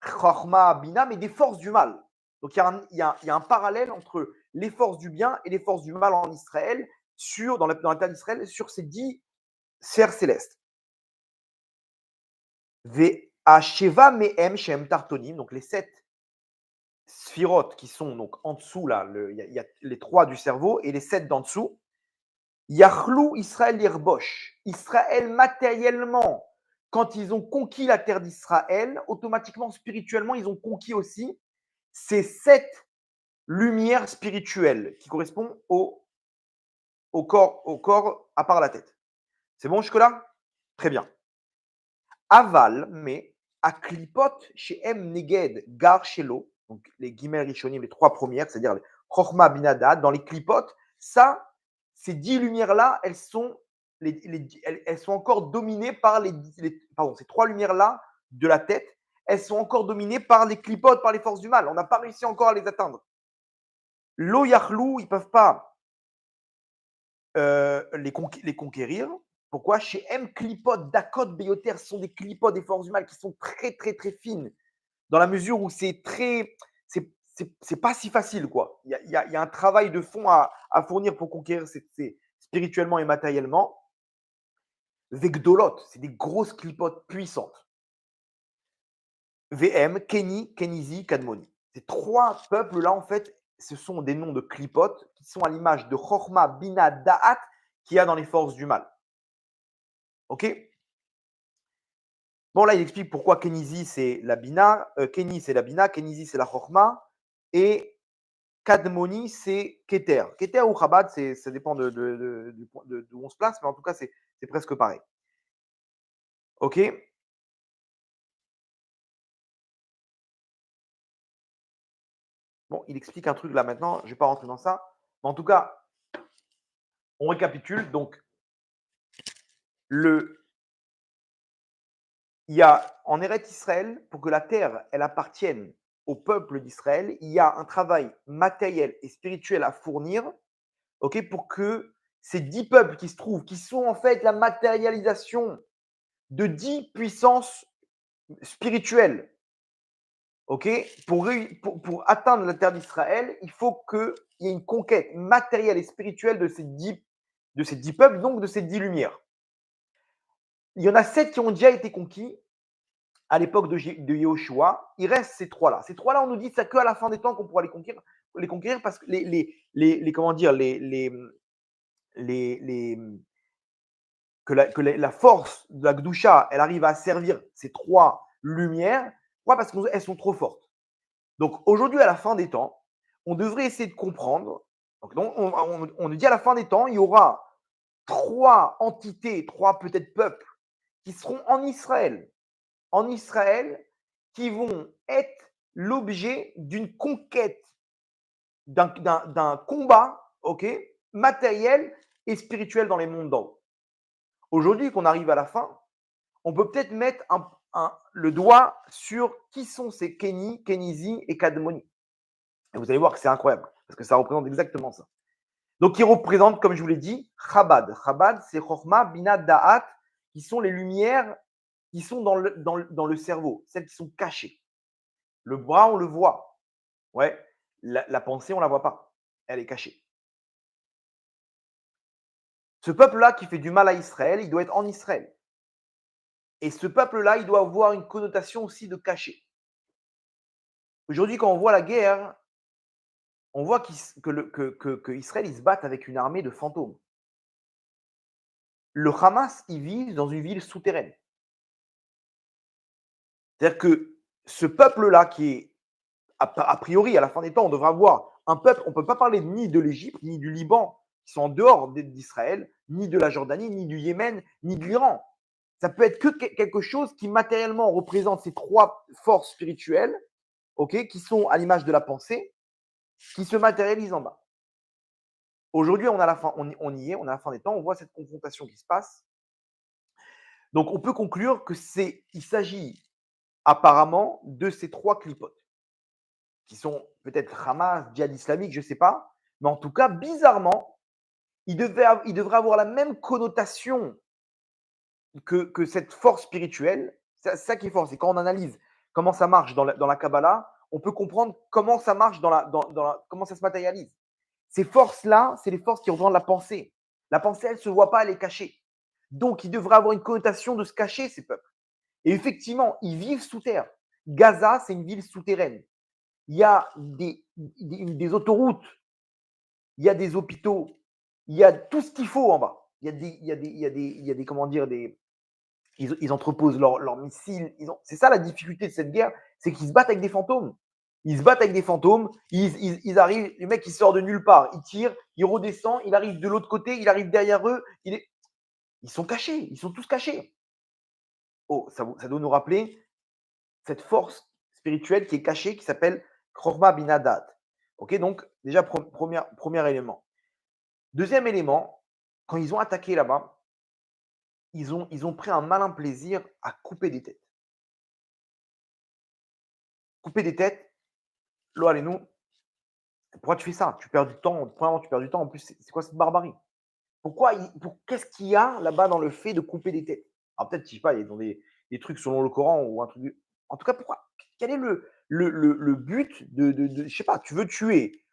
Chachma, Bina, mais des forces du mal. Donc il y a un parallèle entre les forces du bien et les forces du mal en Israël, dans la terre d'Israël, sur ces 10 sphères célestes. Sheva Mehem Shem Tartonim, donc les 7 sphirotes qui sont donc en dessous, là, il y a les 3 du cerveau et les 7 d'en dessous. Yachlou Israël Yerbosh. Israël, matériellement, quand ils ont conquis la terre d'Israël, automatiquement, spirituellement, ils ont conquis aussi ces 7 lumières spirituelles qui correspondent au corps à part la tête. C'est bon jusque-là? Très bien. Aval, mais à Klipot, chez M. Neged, Gar Shelo, donc les guillemets rishonim, les 3 premières, c'est-à-dire les Chochma Binadad, dans les Klipot, ça, ces 10 lumières-là, elles sont encore dominées par ces 3 lumières-là de la tête, elles sont encore dominées par les Klipot, par les forces du mal. On n'a pas réussi encore à les atteindre. Lo Yachlou, ils ne peuvent pas les conquérir. Pourquoi? Chez M, clipotes, Dakot, Béoter, ce sont des clipotes des forces du mal qui sont très, très, très fines, dans la mesure où c'est pas si facile, quoi. Il y a un travail de fond à fournir pour conquérir spirituellement et matériellement. Vegdolot, c'est des grosses clipotes puissantes. VM, Kenny, Kenizi, Kadmoni. Ces 3 peuples-là, en fait, ce sont des noms de clipotes qui sont à l'image de Chorma, Bina, Da'at, qu'il y a dans les forces du mal. Ok? Bon, là, il explique pourquoi Kenizi, c'est la Bina, Kenny, c'est la Bina, Kenizi, c'est la Chorma, et Kadmoni, c'est Keter. Keter ou Chabad, ça dépend d'où on se place, mais en tout cas, c'est presque pareil. Ok? Bon, il explique un truc là maintenant, je ne vais pas rentrer dans ça, mais en tout cas, on récapitule. Donc, il y a en Eretz Israël, pour que la terre, elle appartienne au peuple d'Israël, il y a un travail matériel et spirituel à fournir, ok, pour que ces 10 peuples qui se trouvent, qui sont en fait la matérialisation de 10 puissances spirituelles. Ok, pour atteindre la terre d'Israël, il faut qu'il y ait une conquête matérielle et spirituelle de ces 10 peuples, donc de ces 10 lumières. Il y en a 7 qui ont déjà été conquis à l'époque de Yehoshua. Il reste ces 3-là. Ces 3-là, on nous dit que c'est qu'à la fin des temps qu'on pourra les conquérir parce que comment dire, les, que la force de la Gdusha, elle arrive à servir ces 3 lumières. Pourquoi? Parce qu'elles sont trop fortes. Donc aujourd'hui, à la fin des temps, on devrait essayer de comprendre. Donc, on nous dit à la fin des temps, il y aura 3 entités, 3 peut-être peuples qui seront en Israël, qui vont être l'objet d'une conquête, d'un combat, ok, matériel et spirituel dans les mondes d'en haut. Aujourd'hui, qu'on arrive à la fin, on peut peut-être mettre le doigt sur qui sont ces Kéni, Kénizi et Kadmoni. Et vous allez voir que c'est incroyable, parce que ça représente exactement ça. Donc, ils représentent, comme je vous l'ai dit, Chabad. Chabad, c'est Chochma, Bina, Da'at, qui sont les lumières qui sont dans le cerveau, celles qui sont cachées. Le bras, on le voit. Ouais. La pensée, on ne la voit pas. Elle est cachée. Ce peuple-là qui fait du mal à Israël, il doit être en Israël. Et ce peuple-là, il doit avoir une connotation aussi de caché. Aujourd'hui, quand on voit la guerre, on voit que Israël, il se bat avec une armée de fantômes. Le Hamas, il vit dans une ville souterraine. C'est-à-dire que ce peuple-là, qui est, a priori, à la fin des temps, on devrait avoir un peuple, on ne peut pas parler ni de l'Égypte, ni du Liban, qui sont en dehors d'Israël, ni de la Jordanie, ni du Yémen, ni de l'Iran. Ça peut être que quelque chose qui matériellement représente ces 3 forces spirituelles, okay, qui sont à l'image de la pensée, qui se matérialisent en bas. Aujourd'hui, on y est, on est à la fin des temps, on voit cette confrontation qui se passe. Donc, on peut conclure qu'il s'agit apparemment de ces 3 clipotes, qui sont peut-être Hamas, djihad islamique, je ne sais pas, mais en tout cas, bizarrement, il devrait avoir la même connotation que cette force spirituelle. C'est ça qui est fort, c'est quand on analyse comment ça marche dans la Kabbalah, on peut comprendre comment ça marche comment ça se matérialise. Ces forces-là, c'est les forces qui représentent la pensée. La pensée, elle ne se voit pas, elle est cachée. Donc, il devrait avoir une connotation de se cacher, ces peuples. Et effectivement, ils vivent sous terre. Gaza, c'est une ville souterraine. Il y a des autoroutes, il y a des hôpitaux, il y a tout ce qu'il faut en bas. Comment dire, ils entreposent leurs missiles. C'est ça la difficulté de cette guerre, c'est qu'ils se battent avec des fantômes. Ils se battent avec des fantômes, ils arrivent, le mec il sort de nulle part, il tire, il redescend, il arrive de l'autre côté, il arrive derrière eux, ils sont cachés, ils sont tous cachés. Oh, ça doit nous rappeler cette force spirituelle qui est cachée, qui s'appelle Chorma Binadat. Ok, donc déjà, premier élément. Deuxième élément, quand ils ont attaqué là-bas, ils ont pris un malin plaisir à couper des têtes. Couper des têtes, lo allez-nous, pourquoi tu fais ça? Tu perds du temps, premièrement, tu perds du temps, en plus, c'est quoi cette barbarie? Qu'est-ce qu'il y a là-bas dans le fait de couper des têtes? Alors peut-être, je sais pas, il y a dans des trucs selon le Coran ou un truc. En tout cas, pourquoi? Quel est le but je sais pas, tu veux tuer.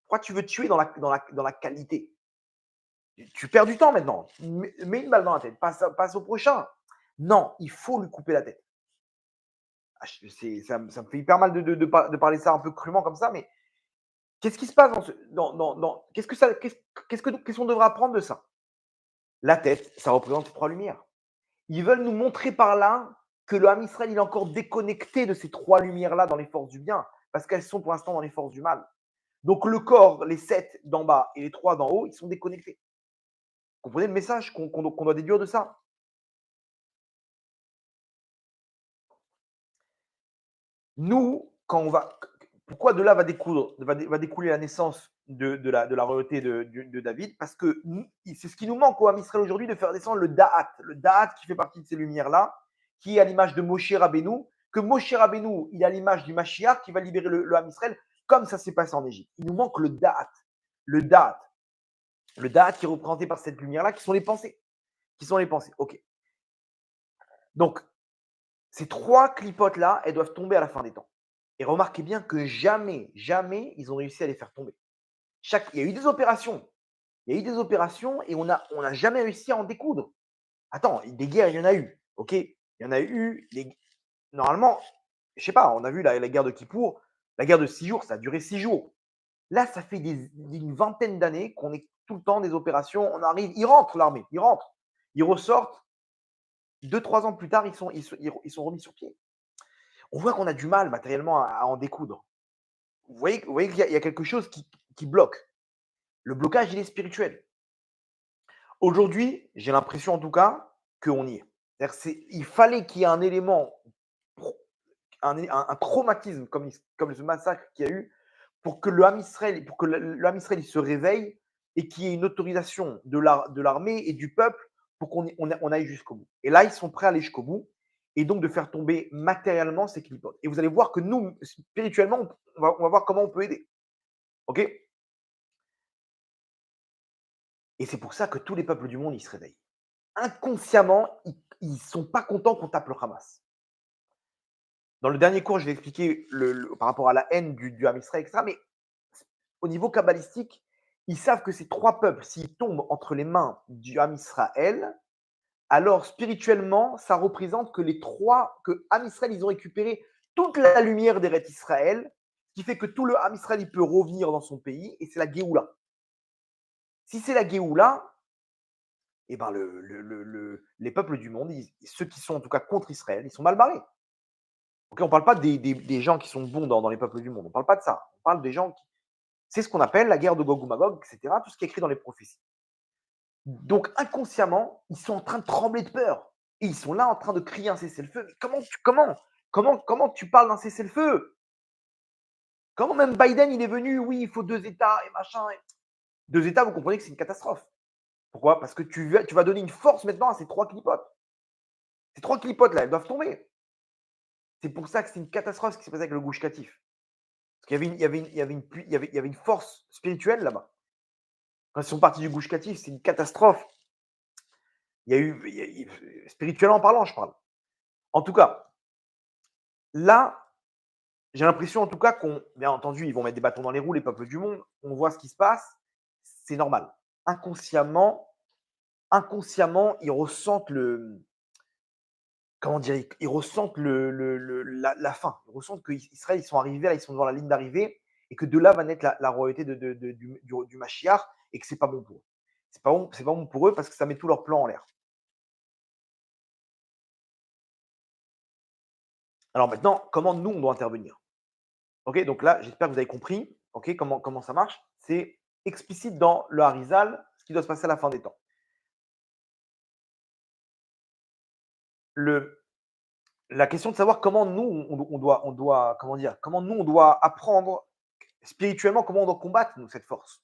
Pourquoi tu veux tuer dans la qualité? Tu perds du temps maintenant. Mets une balle dans la tête, passe au prochain. Non, il faut lui couper la tête. Ça me fait hyper mal de parler ça un peu crûment comme ça, mais qu'est-ce qui se passe qu'est-ce qu'on devrait apprendre de ça? La tête, ça représente ces 3 lumières. Ils veulent nous montrer par là que le Ham Israël, il est encore déconnecté de ces 3 lumières-là dans les forces du bien, parce qu'elles sont pour l'instant dans les forces du mal. Donc le corps, les 7 d'en bas et les 3 d'en haut, ils sont déconnectés. Vous comprenez le message qu'on doit déduire de ça? Nous, pourquoi de là va découler la naissance de la royauté de David? Parce que c'est ce qui nous manque au Ham Israël aujourd'hui, de faire descendre le Da'at. Le Da'at qui fait partie de ces lumières-là, qui est à l'image de Moshe Rabbeinu, que Moshe Rabbeinu, il est à l'image du Mashiach qui va libérer le Ham Israël, comme ça s'est passé en Égypte. Il nous manque le Da'at. Le Da'at. Le da'at qui est représenté par cette lumière-là, qui sont les pensées. Qui sont les pensées. OK. Donc, ces 3 clipotes-là, elles doivent tomber à la fin des temps. Et remarquez bien que jamais, jamais, ils ont réussi à les faire tomber. Il y a eu des opérations. Il y a eu des opérations et on n'a jamais réussi à en découdre. Attends, des guerres, il y en a eu. OK? Il y en a eu. Normalement, je sais pas, on a vu la guerre de Kippour, la guerre de 6 jours, ça a duré 6 jours. Là, ça fait une vingtaine d'années qu'on est tout le temps des opérations. On arrive, ils rentrent l'armée, ils rentrent, ils ressortent. 2, 3 ans plus tard, ils sont remis sur pied. On voit qu'on a du mal matériellement à en découdre. Vous voyez qu'il y a quelque chose qui bloque. Le blocage, il est spirituel. Aujourd'hui, j'ai l'impression en tout cas qu'on y est. Il fallait qu'il y ait un élément, un traumatisme comme ce massacre qu'il y a eu pour que le Ham Israël, il se réveille et qu'il y ait une autorisation de l'armée et du peuple pour qu'on aille jusqu'au bout. Et là, ils sont prêts à aller jusqu'au bout et donc de faire tomber matériellement ces clipotes. Et vous allez voir que nous, spirituellement, on va voir comment on peut aider. OK? Et c'est pour ça que tous les peuples du monde, ils se réveillent. Inconsciemment, ils ne sont pas contents qu'on tape le Hamas. Dans le dernier cours, je vais expliquer par rapport à la haine du Ham Israël, etc. Mais au niveau kabbalistique, ils savent que ces 3 peuples, s'ils tombent entre les mains du Ham Israël, alors spirituellement, ça représente que Ham Israël, ils ont récupéré toute la lumière d'Eret Israël, ce qui fait que tout le Ham Israël, il peut revenir dans son pays, et c'est la Géoula. Si c'est la Géoula, eh ben les peuples du monde, ceux qui sont en tout cas contre Israël, ils sont mal barrés. Okay, on ne parle pas des gens qui sont bons dans les peuples du monde, on ne parle pas de ça. On parle des gens qui. C'est ce qu'on appelle la guerre de Gog ou Magog, etc., tout ce qui est écrit dans les prophéties. Donc inconsciemment, ils sont en train de trembler de peur. Et ils sont là en train de crier un cessez-le-feu. Mais comment tu parles d'un cessez-le-feu? Comment même Biden, il est venu, oui, il faut 2 États et machin. 2 États, vous comprenez que c'est une catastrophe. Pourquoi? Parce que tu vas donner une force maintenant à ces 3 clipotes. Ces 3 clipotes-là, elles doivent tomber. C'est pour ça que c'est une catastrophe ce qui s'est passé avec le Gouche Katif. Parce qu'il y avait une force spirituelle là-bas. Quand ils sont partis du Gouche Katif, c'est une catastrophe. Spirituellement parlant, je parle. En tout cas, là, j'ai l'impression en tout cas bien entendu, ils vont mettre des bâtons dans les roues, les peuples du monde. On voit ce qui se passe. C'est normal. Inconsciemment, ils ressentent comment dire, ils ressentent la fin. Ils ressentent qu'Israël, ils sont arrivés là, ils sont devant la ligne d'arrivée et que de là va naître la royauté du Mashiach et que c'est pas bon pour eux. C'est pas bon pour eux parce que ça met tous leurs plans en l'air. Alors maintenant, comment nous, on doit intervenir? OK, donc là, j'espère que vous avez compris, OK, comment ça marche. C'est explicite dans le Harizal, ce qui doit se passer à la fin des temps. La question de savoir comment nous, on doit comment dire? Comment nous, on doit apprendre spirituellement, comment on doit combattre, nous, cette force.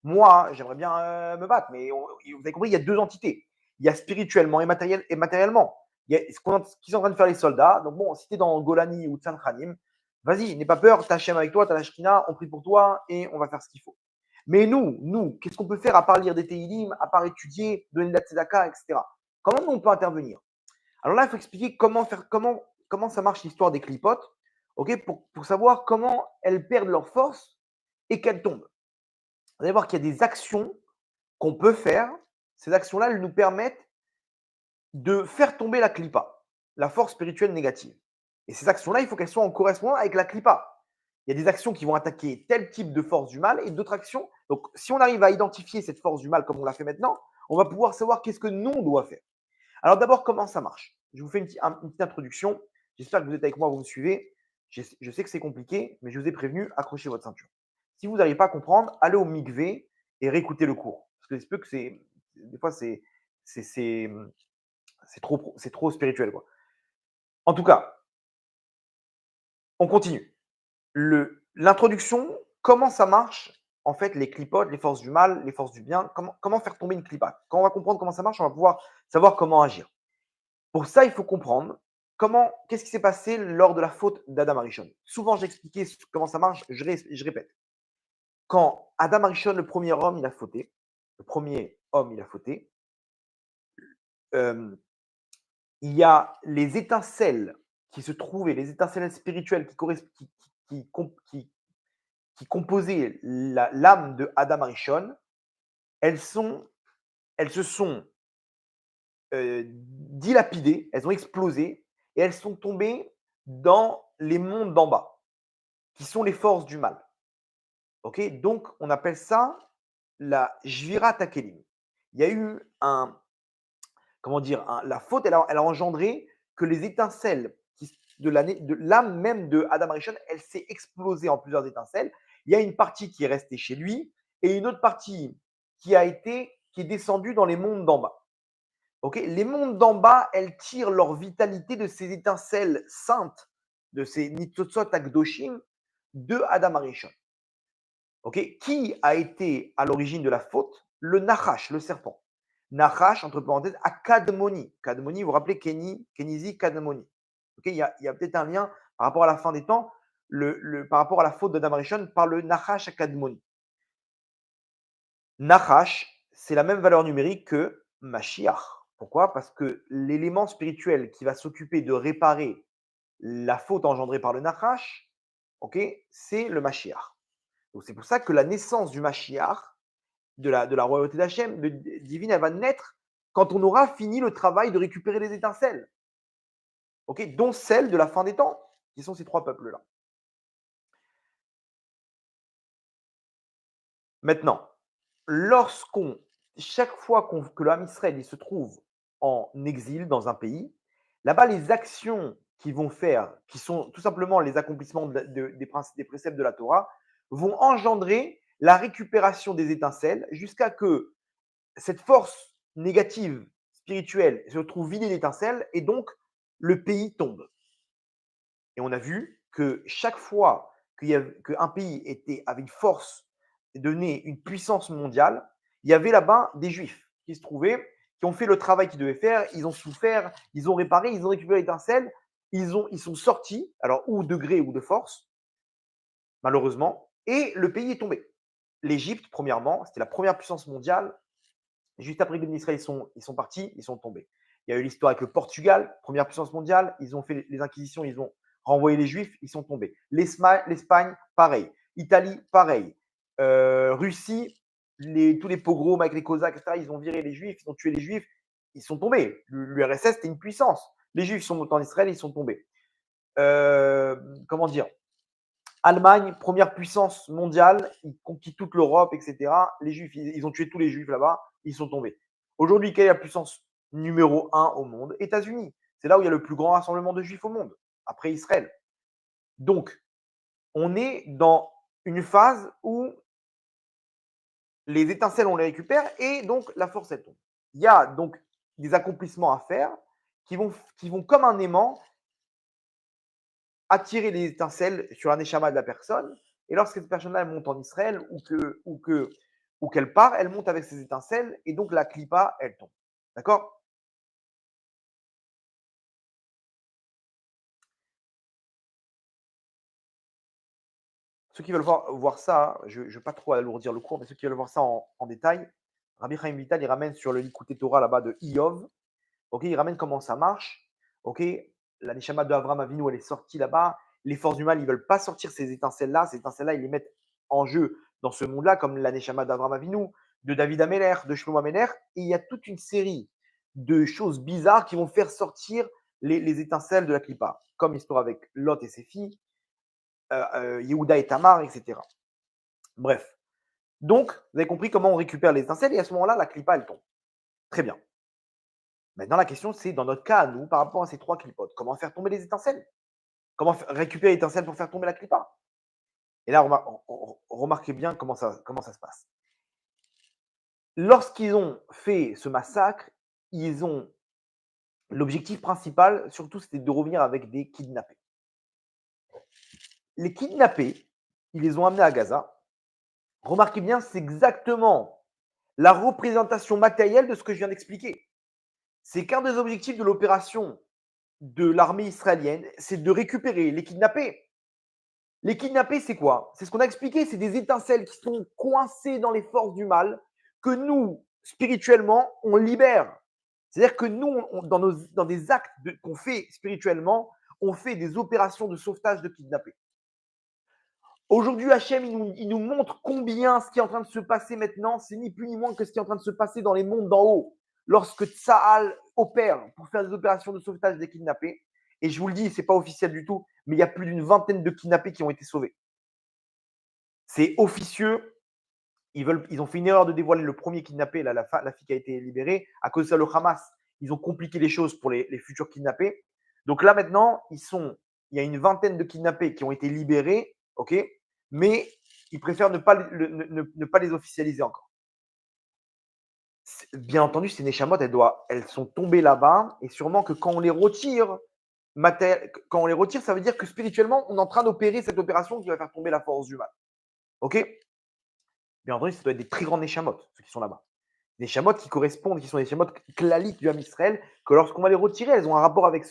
Moi, j'aimerais bien, me battre, mais vous avez compris, il y a 2 entités. Il y a spirituellement et matériellement. Il y a ce qu'ils sont en train de faire les soldats. Donc bon, si tu es dans Golani ou Tsan Khanim, vas-y, n'aie pas peur, tu as Hachem avec toi, tu as la Shekhinah, on prie pour toi et on va faire ce qu'il faut. Mais nous, qu'est-ce qu'on peut faire à part lire des Tehillim, à part étudier, donner de la tzedaka, et cetera? Comment nous, on peut intervenir? Alors là, il faut expliquer comment ça marche l'histoire des clipotes, OK, pour savoir comment elles perdent leur force et qu'elles tombent. Vous allez voir qu'il y a des actions qu'on peut faire. Ces actions-là, elles nous permettent de faire tomber la clipa, la force spirituelle négative. Et ces actions-là, il faut qu'elles soient en correspondance avec la clipa. Il y a des actions qui vont attaquer tel type de force du mal et d'autres actions. Donc, si on arrive à identifier cette force du mal comme on l'a fait maintenant, on va pouvoir savoir qu'est-ce que nous, on doit faire. Alors d'abord, comment ça marche? Je vous fais une petite introduction. J'espère que vous êtes avec moi, vous me suivez. Je sais que c'est compliqué, mais je vous ai prévenu, accrochez votre ceinture. Si vous n'arrivez pas à comprendre, allez au mikvé et réécoutez le cours. Parce que c'est peu que des fois, c'est trop spirituel, quoi. En tout cas, on continue. L'introduction, comment ça marche, en fait, les clipotes, les forces du mal, les forces du bien, comment faire tomber une clipate. Quand on va comprendre comment ça marche, on va pouvoir savoir comment agir. Pour ça, il faut comprendre qu'est-ce qui s'est passé lors de la faute d'Adam Arishon. Souvent, j'ai expliqué comment ça marche, je répète. Quand Adam Arishon, le premier homme, il a fauté, le premier homme, il a fauté. Euh, il y a les étincelles qui se trouvaient, les étincelles spirituelles qui composaient l'âme de Adam Arishon. Elles, sont, elles se sont dilapidées, elles ont explosé et elles sont tombées dans les mondes d'en bas, qui sont les forces du mal. Ok, donc on appelle ça la Jvira Takelim. Il y a eu comment dire, la faute, elle a engendré que les étincelles de l'âme même de Adam Arishon, elle s'est explosée en plusieurs étincelles. Il y a une partie qui est restée chez lui et une autre partie qui est descendue dans les mondes d'en bas. Okay, les mondes d'en bas, elles tirent leur vitalité de ces étincelles saintes, de ces Nitzotzot Akdoshim de Adam Arishon. Okay, qui a été à l'origine de la faute? Le Nachash, le serpent. Nachash, entre parenthèses, à Kadmoni. Kadmoni, vous vous rappelez Kenizi, Kadmoni. Okay, il y a peut-être un lien par rapport à la fin des temps, par rapport à la faute d'Adam Arishon par le Nachash à Kadmoni. Nachash, c'est la même valeur numérique que Mashiach. Pourquoi? Parce que l'élément spirituel qui va s'occuper de réparer la faute engendrée par le Nachash, okay, c'est le Mashiach. Donc c'est pour ça que la naissance du Mashiach, de la royauté d'Hachem, divine, elle va naître quand on aura fini le travail de récupérer les étincelles, okay, dont celle de la fin des temps, qui sont ces trois peuples-là. Maintenant, chaque fois que l'âme Israël il se trouve en exil dans un pays, là-bas, les actions qu'ils vont faire, qui sont tout simplement les accomplissements des préceptes de la Torah, vont engendrer la récupération des étincelles jusqu'à que cette force négative spirituelle se retrouve vidée d'étincelles et donc le pays tombe. Et on a vu que chaque fois qu'un pays avait une force, donnait une puissance mondiale, il y avait là-bas des juifs qui se trouvaient, qui ont fait le travail qu'ils devaient faire, ils ont souffert, ils ont réparé, ils ont récupéré l'étincelle, ils sont sortis, alors ou de gré ou de force, malheureusement, et le pays est tombé. L'Égypte, premièrement, c'était la première puissance mondiale. Juste après que les Israël ils sont partis, ils sont tombés. Il y a eu l'histoire avec le Portugal, première puissance mondiale, ils ont fait les inquisitions, ils ont renvoyé les Juifs, ils sont tombés. L'Espagne, pareil. Italie, pareil. Russie, tous les pogroms avec les Cosaques, etc., ils ont viré les Juifs, ils ont tué les Juifs, ils sont tombés. L'URSS, c'était une puissance. Les Juifs sont montés en Israël, ils sont tombés. Comment dire? Allemagne, première puissance mondiale, ils conquittent toute l'Europe, etc. Les Juifs, ils ont tué tous les Juifs là-bas, ils sont tombés. Aujourd'hui, quelle est la puissance numéro 1 au monde? États-Unis. C'est là où il y a le plus grand rassemblement de Juifs au monde, après Israël. Donc, on est dans une phase où les étincelles, on les récupère et donc la force, elle tombe. Il y a donc des accomplissements à faire qui vont comme un aimant attirer les étincelles sur un échama de la personne. Et lorsque cette personne-là monte en Israël ou qu'elle part, elle monte avec ses étincelles et donc la clipa, elle tombe. D'accord? Ceux qui veulent voir ça, je ne vais pas trop alourdir le cours, mais ceux qui veulent voir ça en détail, Rabbi Chaim Vital, il ramène sur le Likuté Torah là-bas de Iov. Ok, il ramène comment ça marche. Ok, la Neshama de Avram Avinu, elle est sortie là-bas. Les forces du mal, ils ne veulent pas sortir ces étincelles-là. Ces étincelles-là, ils les mettent en jeu dans ce monde-là, comme la Neshama d'Avram Avinu, de David Ameler, de Shlomo Ameler. Et il y a toute une série de choses bizarres qui vont faire sortir les étincelles de la Klippa, comme l'histoire avec Lot et ses filles, Yehuda et Tamar, etc. Bref. Donc, vous avez compris comment on récupère les étincelles et à ce moment-là, la Klippa, elle tombe. Très bien. Maintenant, la question, c'est dans notre cas, à nous, par rapport à ces trois clipotes, comment faire tomber les étincelles? Comment récupérer l'étincelle pour faire tomber la clipa? Et là, remarquez bien comment ça se passe. Lorsqu'ils ont fait ce massacre, ils ont l'objectif principal, surtout, c'était de revenir avec des kidnappés. Les kidnappés, ils les ont amenés à Gaza. Remarquez bien, c'est exactement la représentation matérielle de ce que je viens d'expliquer. C'est qu'un des objectifs de l'opération de l'armée israélienne, c'est de récupérer les kidnappés. Les kidnappés, c'est quoi? C'est ce qu'on a expliqué, c'est des étincelles qui sont coincées dans les forces du mal, que nous, spirituellement, on libère. C'est-à-dire que nous, dans des actes qu'on fait spirituellement, on fait des opérations de sauvetage de kidnappés. Aujourd'hui, Hachem, il nous montre combien ce qui est en train de se passer maintenant, c'est ni plus ni moins que ce qui est en train de se passer dans les mondes d'en haut. Lorsque Tsahal opère pour faire des opérations de sauvetage des kidnappés, et je vous le dis, ce n'est pas officiel du tout, mais il y a plus d'une vingtaine de kidnappés qui ont été sauvés. C'est officieux. Ils ont fait une erreur de dévoiler le premier kidnappé, la fille qui a été libérée. À cause de ça, le Hamas, ils ont compliqué les choses pour les futurs kidnappés. Donc là, maintenant, il y a une vingtaine de kidnappés qui ont été libérés, ok, mais ils préfèrent ne pas les officialiser encore. Bien entendu, ces Neshamot, elles sont tombées là-bas, et sûrement que quand on les retire, ça veut dire que spirituellement, on est en train d'opérer cette opération qui va faire tomber la force du mal. Ok. Bien entendu, ça doit être des très grands Neshamot, ceux qui sont là-bas. Des Neshamot qui correspondent, qui sont des Neshamot claliques du Ham Israël, que lorsqu'on va les retirer, elles ont un rapport avec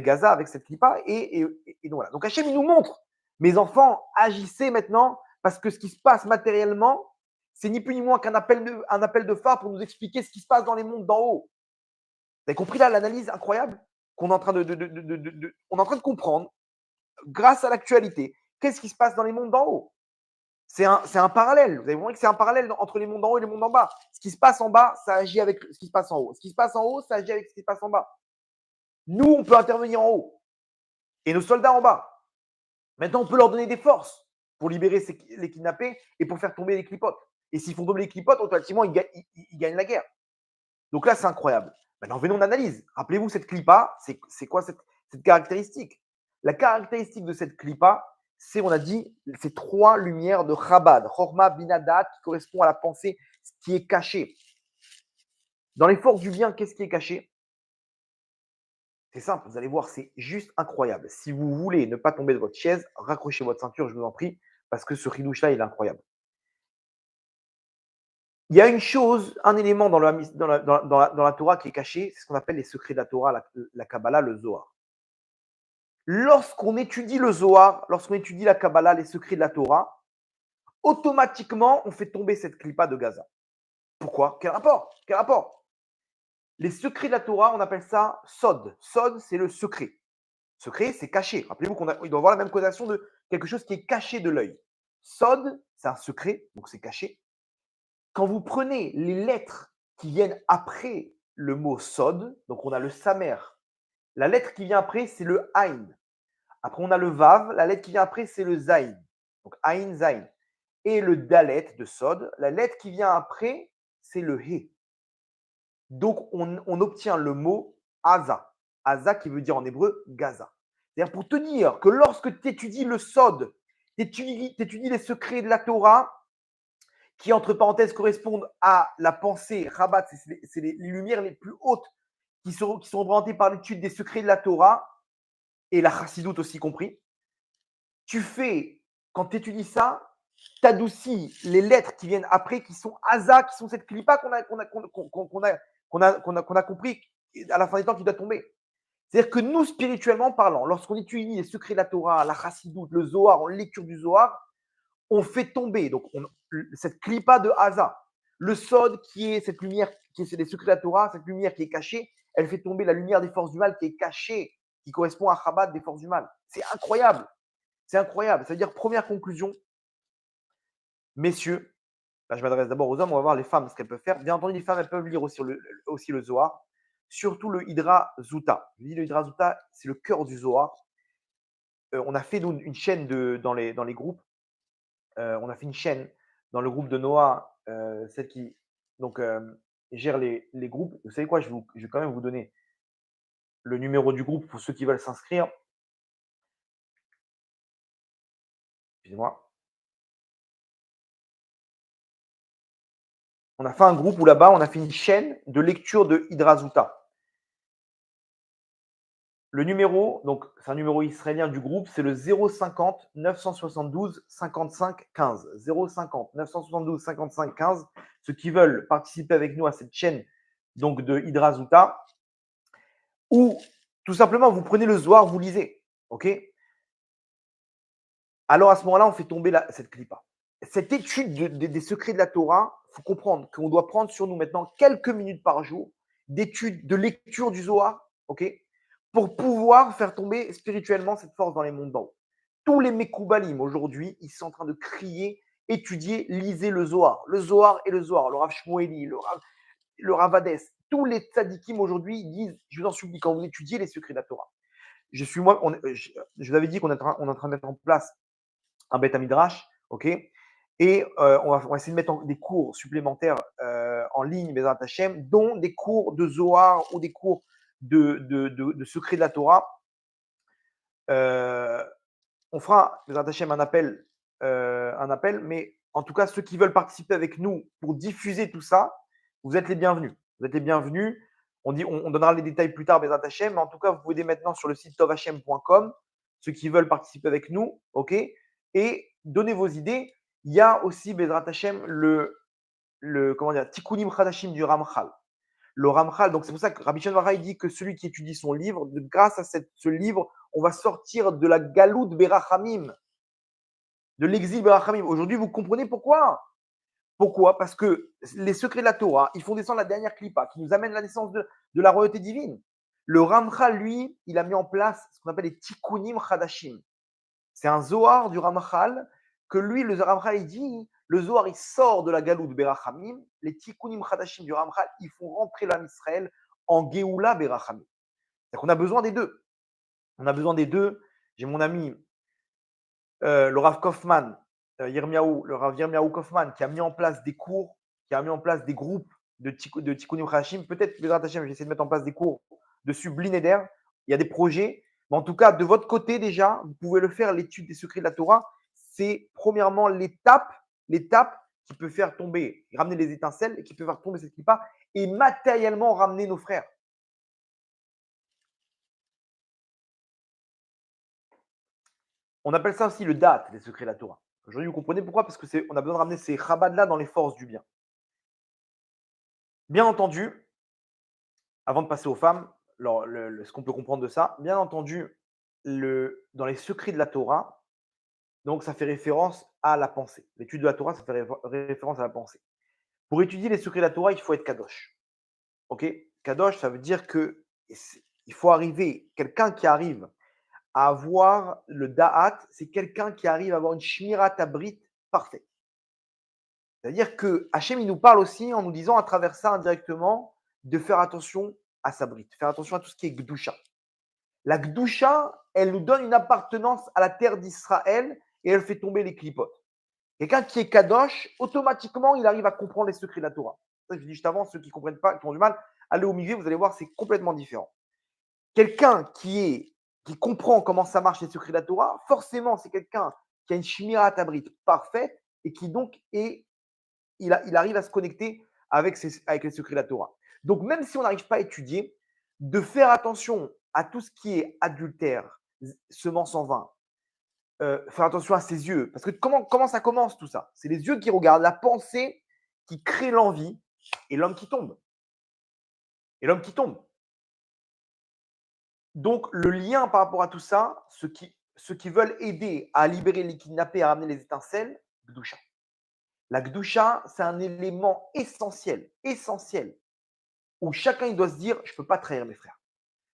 Gaza, avec cette clipa, et donc voilà. Donc Hachem, il nous montre, mes enfants, agissez maintenant, parce que ce qui se passe matériellement, c'est ni plus ni moins qu'un appel de phare pour nous expliquer ce qui se passe dans les mondes d'en haut. Vous avez compris là l'analyse incroyable qu'on est en train on est en train de comprendre, grâce à l'actualité, qu'est-ce qui se passe dans les mondes d'en haut. C'est un parallèle. Vous avez compris que c'est un parallèle entre les mondes d'en haut et les mondes d'en bas. Ce qui se passe en bas, ça agit avec ce qui se passe en haut. Ce qui se passe en haut, ça agit avec ce qui se passe en bas. Nous, on peut intervenir en haut. Et nos soldats en bas. Maintenant, on peut leur donner des forces pour libérer les kidnappés et pour faire tomber les clipotes. Et s'ils font tomber les clipotes, automatiquement, ils gagnent la guerre. Donc là, c'est incroyable. Maintenant, venons en analyse. Rappelez-vous, cette clipa, c'est quoi cette caractéristique? La caractéristique de cette clipa, on a dit, ces trois lumières de Chabad, Chorma, Binadat, qui correspond à la pensée, ce qui est caché. Dans les forces du bien, qu'est-ce qui est caché? C'est simple, vous allez voir, c'est juste incroyable. Si vous voulez ne pas tomber de votre chaise, raccrochez votre ceinture, je vous en prie, parce que ce ridouche-là, il est incroyable. Il y a une chose, un élément dans la Torah qui est caché, c'est ce qu'on appelle les secrets de la Torah, la Kabbalah, le Zohar. Lorsqu'on étudie le Zohar, lorsqu'on étudie la Kabbalah, les secrets de la Torah, automatiquement, on fait tomber cette clipa de Gaza. Pourquoi? Quel rapport? Les secrets de la Torah, on appelle ça Sod. Sod, c'est le secret. Secret, c'est caché. Rappelez-vous qu'il doit avoir la même connotation de quelque chose qui est caché de l'œil. Sod, c'est un secret, donc c'est caché. Quand vous prenez les lettres qui viennent après le mot Sod, donc on a le Samer. La lettre qui vient après, c'est le Ain. Après, on a le Vav. La lettre qui vient après, c'est le Zain. Donc Ain, Zain. Et le Dalet de Sod, la lettre qui vient après, c'est le He. Donc, on obtient le mot Aza. Aza qui veut dire en hébreu Gaza. C'est-à-dire pour te dire que lorsque tu étudies le Sod, tu étudies les secrets de la Torah, qui, entre parenthèses, correspondent à la pensée Rabat, c'est les lumières les plus hautes qui sont représentées par l'étude des secrets de la Torah, et la chassidoute aussi compris. Quand tu étudies ça, tu adoucis les lettres qui viennent après, qui sont Aza, qui sont cette clipa qu'on a compris à la fin des temps qui doit tomber. C'est-à-dire que nous, spirituellement parlant, lorsqu'on étudie les secrets de la Torah, la chassidoute, le Zohar, en lecture du Zohar, on fait tomber cette clipa de Haza. Le Sod, qui est cette lumière, qui est les secrets de la Torah, cette lumière qui est cachée, elle fait tomber la lumière des forces du mal qui est cachée, qui correspond à Chabad des forces du mal. C'est incroyable. C'est incroyable. Ça veut dire, première conclusion, messieurs, là je m'adresse d'abord aux hommes, on va voir les femmes ce qu'elles peuvent faire. Bien entendu, les femmes, elles peuvent lire aussi le Zohar, surtout le Hydra Zuta. Je dis le Hydra Zuta, c'est le cœur du Zohar. On a fait une chaîne dans les groupes. On a fait une chaîne dans le groupe de Noah, celle qui gère les groupes. Vous savez quoi, je vais quand même vous donner le numéro du groupe pour ceux qui veulent s'inscrire. Excusez-moi. On a fait un groupe où là-bas, on a fait une chaîne de lecture de Hydrazuta. Le numéro, donc c'est un numéro israélien du groupe, c'est le 050 972 55 15. 050 972 55 15. Ceux qui veulent participer avec nous à cette chaîne donc de Hydrazuta, ou tout simplement vous prenez le Zohar, vous lisez, ok? Alors à ce moment-là, on fait tomber cette clipa. cette étude des secrets de la Torah, il faut comprendre qu'on doit prendre sur nous maintenant quelques minutes par jour d'étude, de lecture du Zohar, ok, pour pouvoir faire tomber spirituellement cette force dans les mondes d'en haut. Tous les Mekoubalim aujourd'hui, ils sont en train de crier, étudier, lisez le Zohar. Le Zohar et le Zohar, le Rav Shmueli, le Rav Hadès, tous les tzadikim aujourd'hui ils disent, je vous en supplie, quand vous étudiez les secrets de la Torah. Je vous avais dit qu'on est en train de mettre en place un Beth Midrash, ok. Et on va essayer de mettre des cours supplémentaires en ligne, Bezrat Hashem, dont des cours de Zohar ou des cours de secrets de la Torah. On fera, Bezrat Hashem, un appel, mais en tout cas, ceux qui veulent participer avec nous pour diffuser tout ça, vous êtes les bienvenus. Vous êtes les bienvenus. On donnera les détails plus tard, Bezrat Hashem, mais en tout cas, vous pouvez dès maintenant sur le site tovhashem.com, ceux qui veulent participer avec nous, ok, et donnez vos idées. Il y a aussi, Bezrat Hashem, comment dire, Tikkunim Chadashim du Ramchal. Le Ramchal, donc c'est pour ça que Rabbi Shimon Bar Yochai dit que celui qui étudie son livre, grâce à ce livre, on va sortir de la galoute Berachamim, de l'exil Berachamim. Aujourd'hui, vous comprenez pourquoi? Pourquoi? Parce que les secrets de la Torah, ils font descendre la dernière clipa qui nous amène la naissance de la royauté divine. Le Ramchal, lui, il a mis en place ce qu'on appelle les Tikkunim Chadashim. C'est un Zohar du Ramchal que lui, le Ramchal, il dit, le Zohar, il sort de la galoute Berachamim. Les Tikkunim Chadashim du Ramchal, ils font rentrer l'âme Israël en Géoula Berachamim. C'est-à-dire qu'on a besoin des deux. On a besoin des deux. J'ai mon ami, le Rav Kaufman, le Rav Yirmiyahu Kaufman, qui a mis en place des cours, qui a mis en place des groupes de Tikkunim Chadashim. Peut-être, Bezrat Hashem, j'essaie de mettre en place des cours dessus, Blineder. Il y a des projets. Mais en tout cas, de votre côté déjà, vous pouvez le faire, l'étude des secrets de la Torah. C'est premièrement l'étape qui peut faire tomber, ramener les étincelles et qui peut faire tomber cette clipa et matériellement ramener nos frères. On appelle ça aussi le date, les secrets de la Torah. Aujourd'hui, vous comprenez pourquoi? Parce qu'on a besoin de ramener ces Chabad-là dans les forces du bien. Bien entendu, avant de passer aux femmes, alors, ce qu'on peut comprendre de ça, bien entendu, dans les secrets de la Torah, donc ça fait référence à la pensée. L'étude de la Torah, ça fait référence à la pensée. Pour étudier les secrets de la Torah, il faut être kadosh. Ok? Kadosh, ça veut dire que il faut arriver, quelqu'un qui arrive à avoir le da'at, c'est quelqu'un qui arrive à avoir une shmirat abrit parfaite. C'est-à-dire que Hachem, il nous parle aussi en nous disant à travers ça indirectement de faire attention à sa brite, faire attention à tout ce qui est Gdusha. La Gdusha, elle nous donne une appartenance à la terre d'Israël et elle fait tomber les clipotes. Quelqu'un qui est Kadosh, automatiquement, il arrive à comprendre les secrets de la Torah. C'est ça que je dis juste avant, ceux qui ne comprennent pas, qui ont du mal, allez au milieu, vous allez voir, c'est complètement différent. Quelqu'un qui comprend comment ça marche les secrets de la Torah, forcément, c'est quelqu'un qui a une shmirat abrit parfaite et qui donc il arrive à se connecter avec les secrets de la Torah. Donc, même si on n'arrive pas à étudier, de faire attention à tout ce qui est adultère, semence en vain, faire attention à ses yeux. Parce que comment ça commence tout ça? C'est les yeux qui regardent, la pensée qui crée l'envie et l'homme qui tombe. Et l'homme qui tombe. Donc, le lien par rapport à tout ça, ceux qui veulent aider à libérer les kidnappés, à ramener les étincelles, Gdusha. La Gdusha, c'est un élément essentiel, où chacun il doit se dire, je ne peux pas trahir mes frères.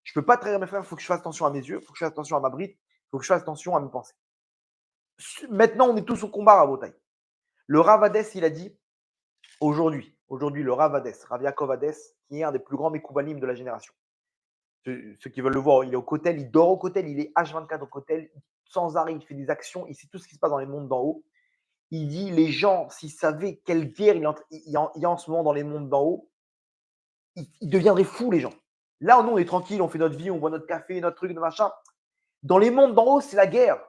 Je ne peux pas trahir mes frères, il faut que je fasse attention à mes yeux, il faut que je fasse attention à ma bride, il faut que je fasse attention à mes pensées. Maintenant, on est tous au combat à Rabotai. Le Rav Hadès, il a dit, aujourd'hui, le Rav Hadès, Rav Yaakov Hadès, qui est un des plus grands Mekoubanim de la génération. Ceux qui veulent le voir, il est au Kotel, il dort au Kotel, il est H24 au Kotel, sans arrêt, il fait des actions, il sait tout ce qui se passe dans les mondes d'en haut. Il dit, les gens, s'ils savaient quelle guerre il y a en ce moment dans les mondes d'en haut, ils deviendraient fous, les gens. Là, nous, on est tranquille, on fait notre vie, on boit notre café, notre truc, notre machin. Dans les mondes d'en haut, c'est la guerre.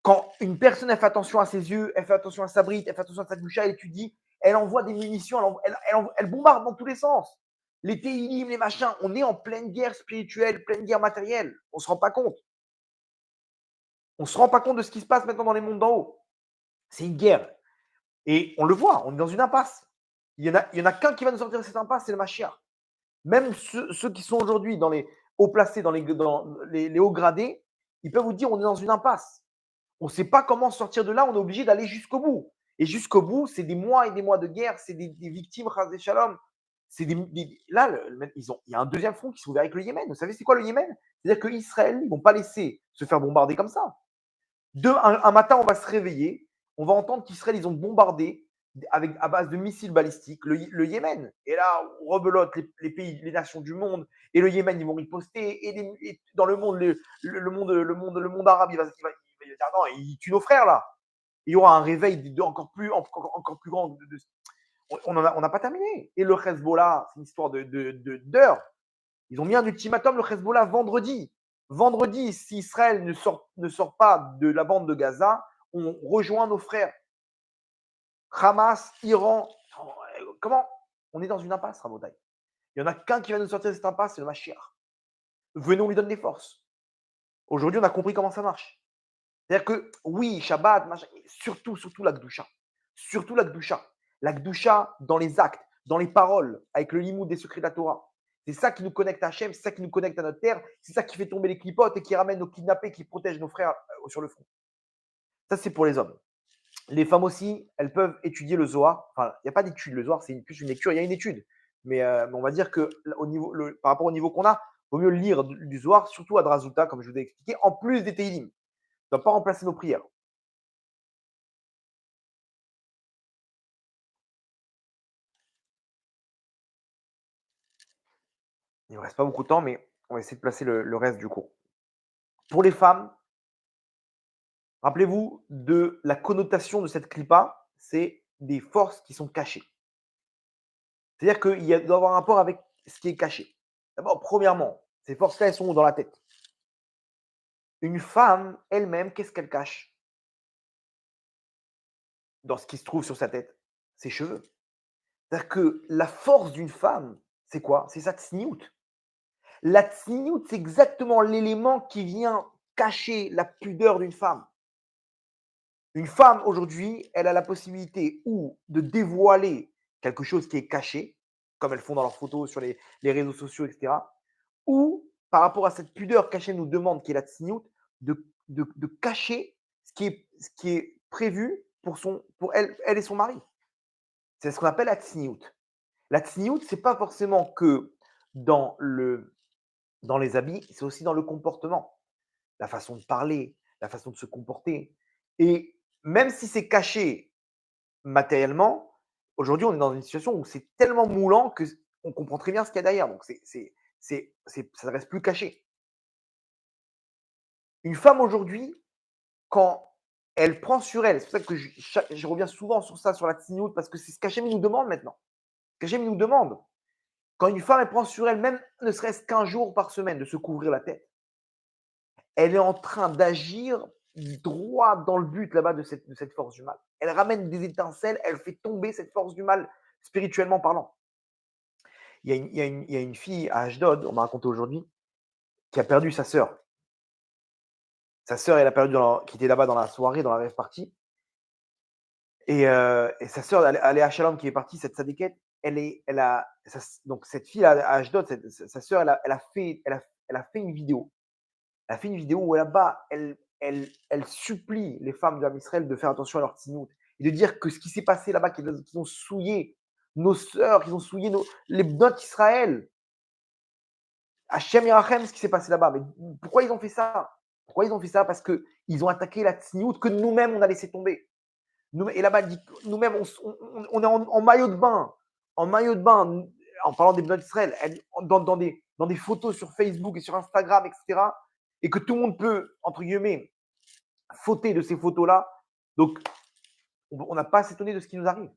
Quand une personne, elle fait attention à ses yeux, elle fait attention à sa bride, elle fait attention à sa bouche, elle étudie, elle envoie des munitions, elle bombarde dans tous les sens. Les téilim, les machins, on est en pleine guerre spirituelle, pleine guerre matérielle. On ne se rend pas compte. On ne se rend pas compte de ce qui se passe maintenant dans les mondes d'en haut. C'est une guerre. Et on le voit, on est dans une impasse. Il y en a qu'un qui va nous sortir de cette impasse, c'est le Mashiach. Même ceux qui sont aujourd'hui dans les hauts placés, dans les hauts gradés, ils peuvent vous dire on est dans une impasse. On ne sait pas comment sortir de là, on est obligé d'aller jusqu'au bout. Et jusqu'au bout, c'est des mois et des mois de guerre, c'est des victimes, Chas Shalom. Là, il y a un deuxième front qui s'est ouvert avec le Yémen. Vous savez, c'est quoi le Yémen? C'est-à-dire qu'Israël, ils ne vont pas laisser se faire bombarder comme ça. Un matin, on va se réveiller, on va entendre qu'Israël, ils ont bombardé à base de missiles balistiques le Yémen. Et là, on rebelote les pays, les nations du monde, et le Yémen, ils vont riposter, et dans le monde, le monde arabe, il va dire non, ils tuent nos frères là. Il y aura un réveil encore plus grand. On n'a pas terminé. Et le Hezbollah, c'est une histoire d'heures. Ils ont mis un ultimatum, le Hezbollah, vendredi. Vendredi, si Israël ne sort pas de la bande de Gaza, on rejoint nos frères. Hamas, Iran. Comment? On est dans une impasse, Rabotai. Il n'y en a qu'un qui va nous sortir de cette impasse, c'est le Mashiach. Venons lui donner des forces. Aujourd'hui, on a compris comment ça marche. C'est-à-dire que, oui, Shabbat, surtout la Gdusha. Surtout la Gdusha. La Gdusha dans les actes, dans les paroles, avec le limoud des secrets de la Torah. C'est ça qui nous connecte à Hachem, c'est ça qui nous connecte à notre terre, c'est ça qui fait tomber les clipotes et qui ramène nos kidnappés, qui protège nos frères sur le front. Ça, c'est pour les hommes. Les femmes aussi, elles peuvent étudier le Zohar. Enfin, il n'y a pas d'étude, le Zohar, c'est plus une lecture, il y a une étude. Mais on va dire que par rapport au niveau qu'on a, il vaut mieux lire du Zohar, surtout à Drazouta, comme je vous ai expliqué, en plus des Teilim. Ça ne doit pas remplacer nos prières. Il ne reste pas beaucoup de temps, mais on va essayer de placer le reste du cours. Pour les femmes, rappelez-vous de la connotation de cette clipa, c'est des forces qui sont cachées. C'est-à-dire qu'il doit y avoir un rapport avec ce qui est caché. D'abord, premièrement, ces forces-là, elles sont dans la tête. Une femme, elle-même, qu'est-ce qu'elle cache dans ce qui se trouve sur sa tête? Ses cheveux. C'est-à-dire que la force d'une femme, c'est quoi? C'est sa tsniout. La tsniout, c'est exactement l'élément qui vient cacher la pudeur d'une femme. Une femme, aujourd'hui, elle a la possibilité ou de dévoiler quelque chose qui est caché, comme elles font dans leurs photos sur les réseaux sociaux, etc. Ou, par rapport à cette pudeur qu'Hachem nous demande, qui est la tsniout, de cacher ce qui est prévu pour elle et son mari. C'est ce qu'on appelle la tsniout. La tsniout, ce n'est pas forcément que dans les habits, c'est aussi dans le comportement, la façon de parler, la façon de se comporter. Et même si c'est caché matériellement, aujourd'hui, on est dans une situation où c'est tellement moulant qu'on comprend très bien ce qu'il y a derrière. Donc, ça ne reste plus caché. Une femme aujourd'hui, quand elle prend sur elle, c'est pour ça que je reviens souvent sur ça, sur la tsniout, parce que c'est ce qu'Hachem nous demande maintenant. Ce qu'Hachem nous demande. Quand une femme, elle prend sur elle, même ne serait-ce qu'un jour par semaine, de se couvrir la tête, elle est en train d'agir droit dans le but là-bas de cette force du mal. Elle ramène des étincelles, elle fait tomber cette force du mal, spirituellement parlant. Il y a une fille à Ashdod, on m'a raconté aujourd'hui, qui a perdu sa sœur. Sa sœur, elle a perdu qui était là-bas dans la soirée, dans la rêve partie. Et sa sœur, elle est à Shalom qui est partie, cette sadéquette, donc cette fille à Ashdod, sa sœur, elle a fait une vidéo. Elle a fait une vidéo où là-bas, elle supplie les femmes d'Israël de faire attention à leur tsniout et de dire que ce qui s'est passé là-bas, qu'ils ont souillé nos sœurs, qu'ils ont souillé les notes d'Israël. Hachem Yerachem, ce qui s'est passé là-bas. Mais pourquoi ils ont fait ça? Pourquoi ils ont fait ça? Parce qu'ils ont attaqué la tsniout que nous-mêmes, on a laissé tomber. Et là-bas, nous-mêmes, on est en maillot de bain. En maillot de bain, en parlant des notes d'Israël, dans des photos sur Facebook et sur Instagram, etc. Et que tout le monde peut, entre guillemets, fauter de ces photos-là. Donc, on n'a pas à s'étonner de ce qui nous arrive.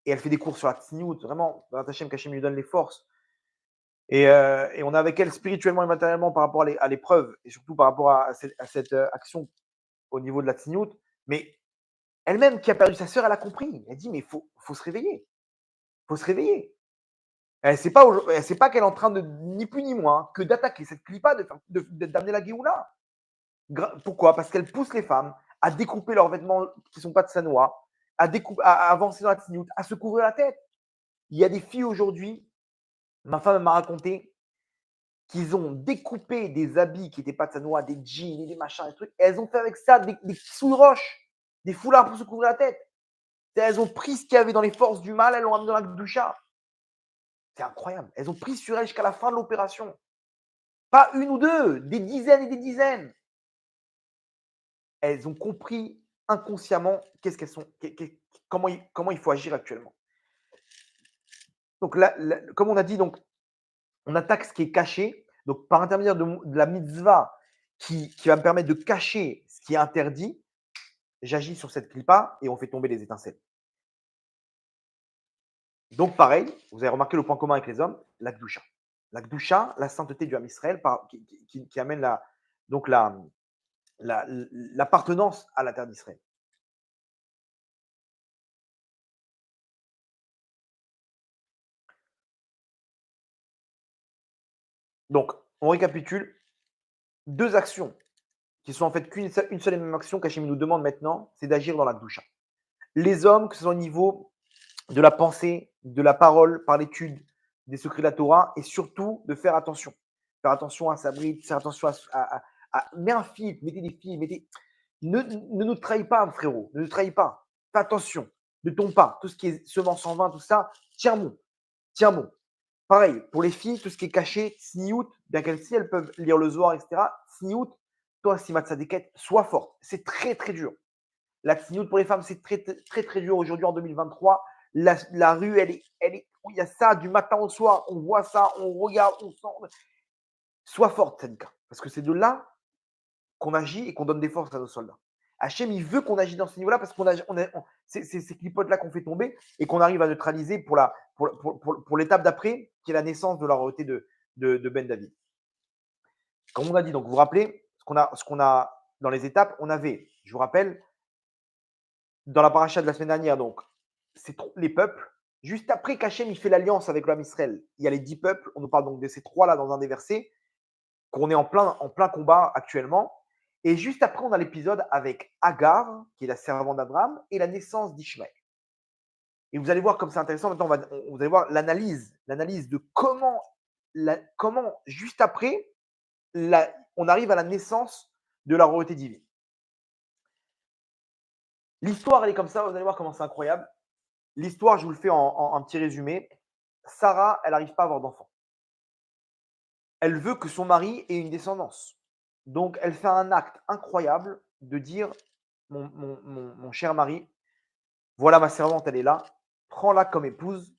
Et elle fait des cours sur la tsniout, vraiment, Hachem, qu'Hachem lui donne les forces. Et on est avec elle spirituellement et matériellement par rapport à l'épreuve, et surtout par rapport à cette action au niveau de la tsniout. Mais elle-même qui a perdu sa sœur, elle a compris. Elle dit, mais il faut se réveiller. Il faut se réveiller. Elle ne sait pas qu'elle est en train de, ni plus ni moins, que d'attaquer cette clipa, d'amener la Géoula. Pourquoi? Parce qu'elle pousse les femmes à découper leurs vêtements qui ne sont pas de sanoa, à avancer dans la tsniout, à se couvrir la tête. Il y a des filles aujourd'hui, ma femme m'a raconté, qu'ils ont découpé des habits qui n'étaient pas de sa noix, des jeans et des machins, des trucs, et elles ont fait avec ça des sous roches, des foulards pour se couvrir la tête. Elles ont pris ce qu'il y avait dans les forces du mal, elles l'ont amené dans la doucha. C'est incroyable. Elles ont pris sur elles jusqu'à la fin de l'opération. Pas une ou deux, des dizaines et des dizaines. Elles ont compris inconsciemment qu'est-ce qu'elles sont, comment il faut agir actuellement. Donc là, comme on a dit, donc, on attaque ce qui est caché. Donc par intermédiaire de la mitzvah qui va me permettre de cacher ce qui est interdit, j'agis sur cette clipa et on fait tomber les étincelles. Donc pareil, vous avez remarqué le point commun avec les hommes, la Gdusha. La Gdusha, la sainteté du Ham Israël, qui amène donc l'appartenance à la terre d'Israël. Donc, on récapitule. Deux actions qui sont en fait qu'une seule et même action qu'Hachem nous demande maintenant, c'est d'agir dans la Gdusha. Les hommes, que ce soit au niveau de la pensée, de la parole, par l'étude des secrets de la Torah, et surtout de faire attention. Faire attention à sa bride, faire attention mets un filtre, mettez des filtres, ne nous trahis pas, frérot, ne nous trahis pas. Fais attention, ne tombe pas. Tout ce qui est semence en vin, tout ça, tiens bon, tiens bon. Pareil, pour les filles, tout ce qui est caché, sniout, bien qu'elles si elles peuvent lire le Zohar, etc. Sniout, toi, Simat Sadeket, sois forte. C'est très, très dur. La tsniout pour les femmes, c'est très, très, très dur aujourd'hui en 2023. La rue, il y a ça du matin au soir. On voit ça, on regarde, on sent. Sois forte, Sadika. Parce que c'est de là qu'on agit et qu'on donne des forces à nos soldats. Hachem, il veut qu'on agisse dans ce niveau-là parce c'est ces clipotes-là qu'on fait tomber et qu'on arrive à neutraliser pour l'étape d'après, qui est la naissance de la royauté de Ben David. Comme on a dit, donc vous vous rappelez, ce qu'on a dans les étapes, on avait, je vous rappelle, dans la paracha de la semaine dernière, donc, c'est les peuples. Juste après qu'Hachem il fait l'alliance avec l'homme Israël, il y a les 10 peuples. On nous parle donc de ces trois-là dans un des versets, qu'on est en plein combat actuellement. Et juste après, on a l'épisode avec Agar, qui est la servante d'Abraham, et la naissance d'Ishmaël. Et vous allez voir comme c'est intéressant. Maintenant, vous allez voir l'analyse de comment juste après, on arrive à la naissance de la royauté divine. L'histoire, elle est comme ça. Vous allez voir comment c'est incroyable. L'histoire, je vous le fais en petit résumé. Sarah, elle n'arrive pas à avoir d'enfant. Elle veut que son mari ait une descendance. Donc, elle fait un acte incroyable de dire, mon cher mari, voilà ma servante, elle est là, prends-la comme épouse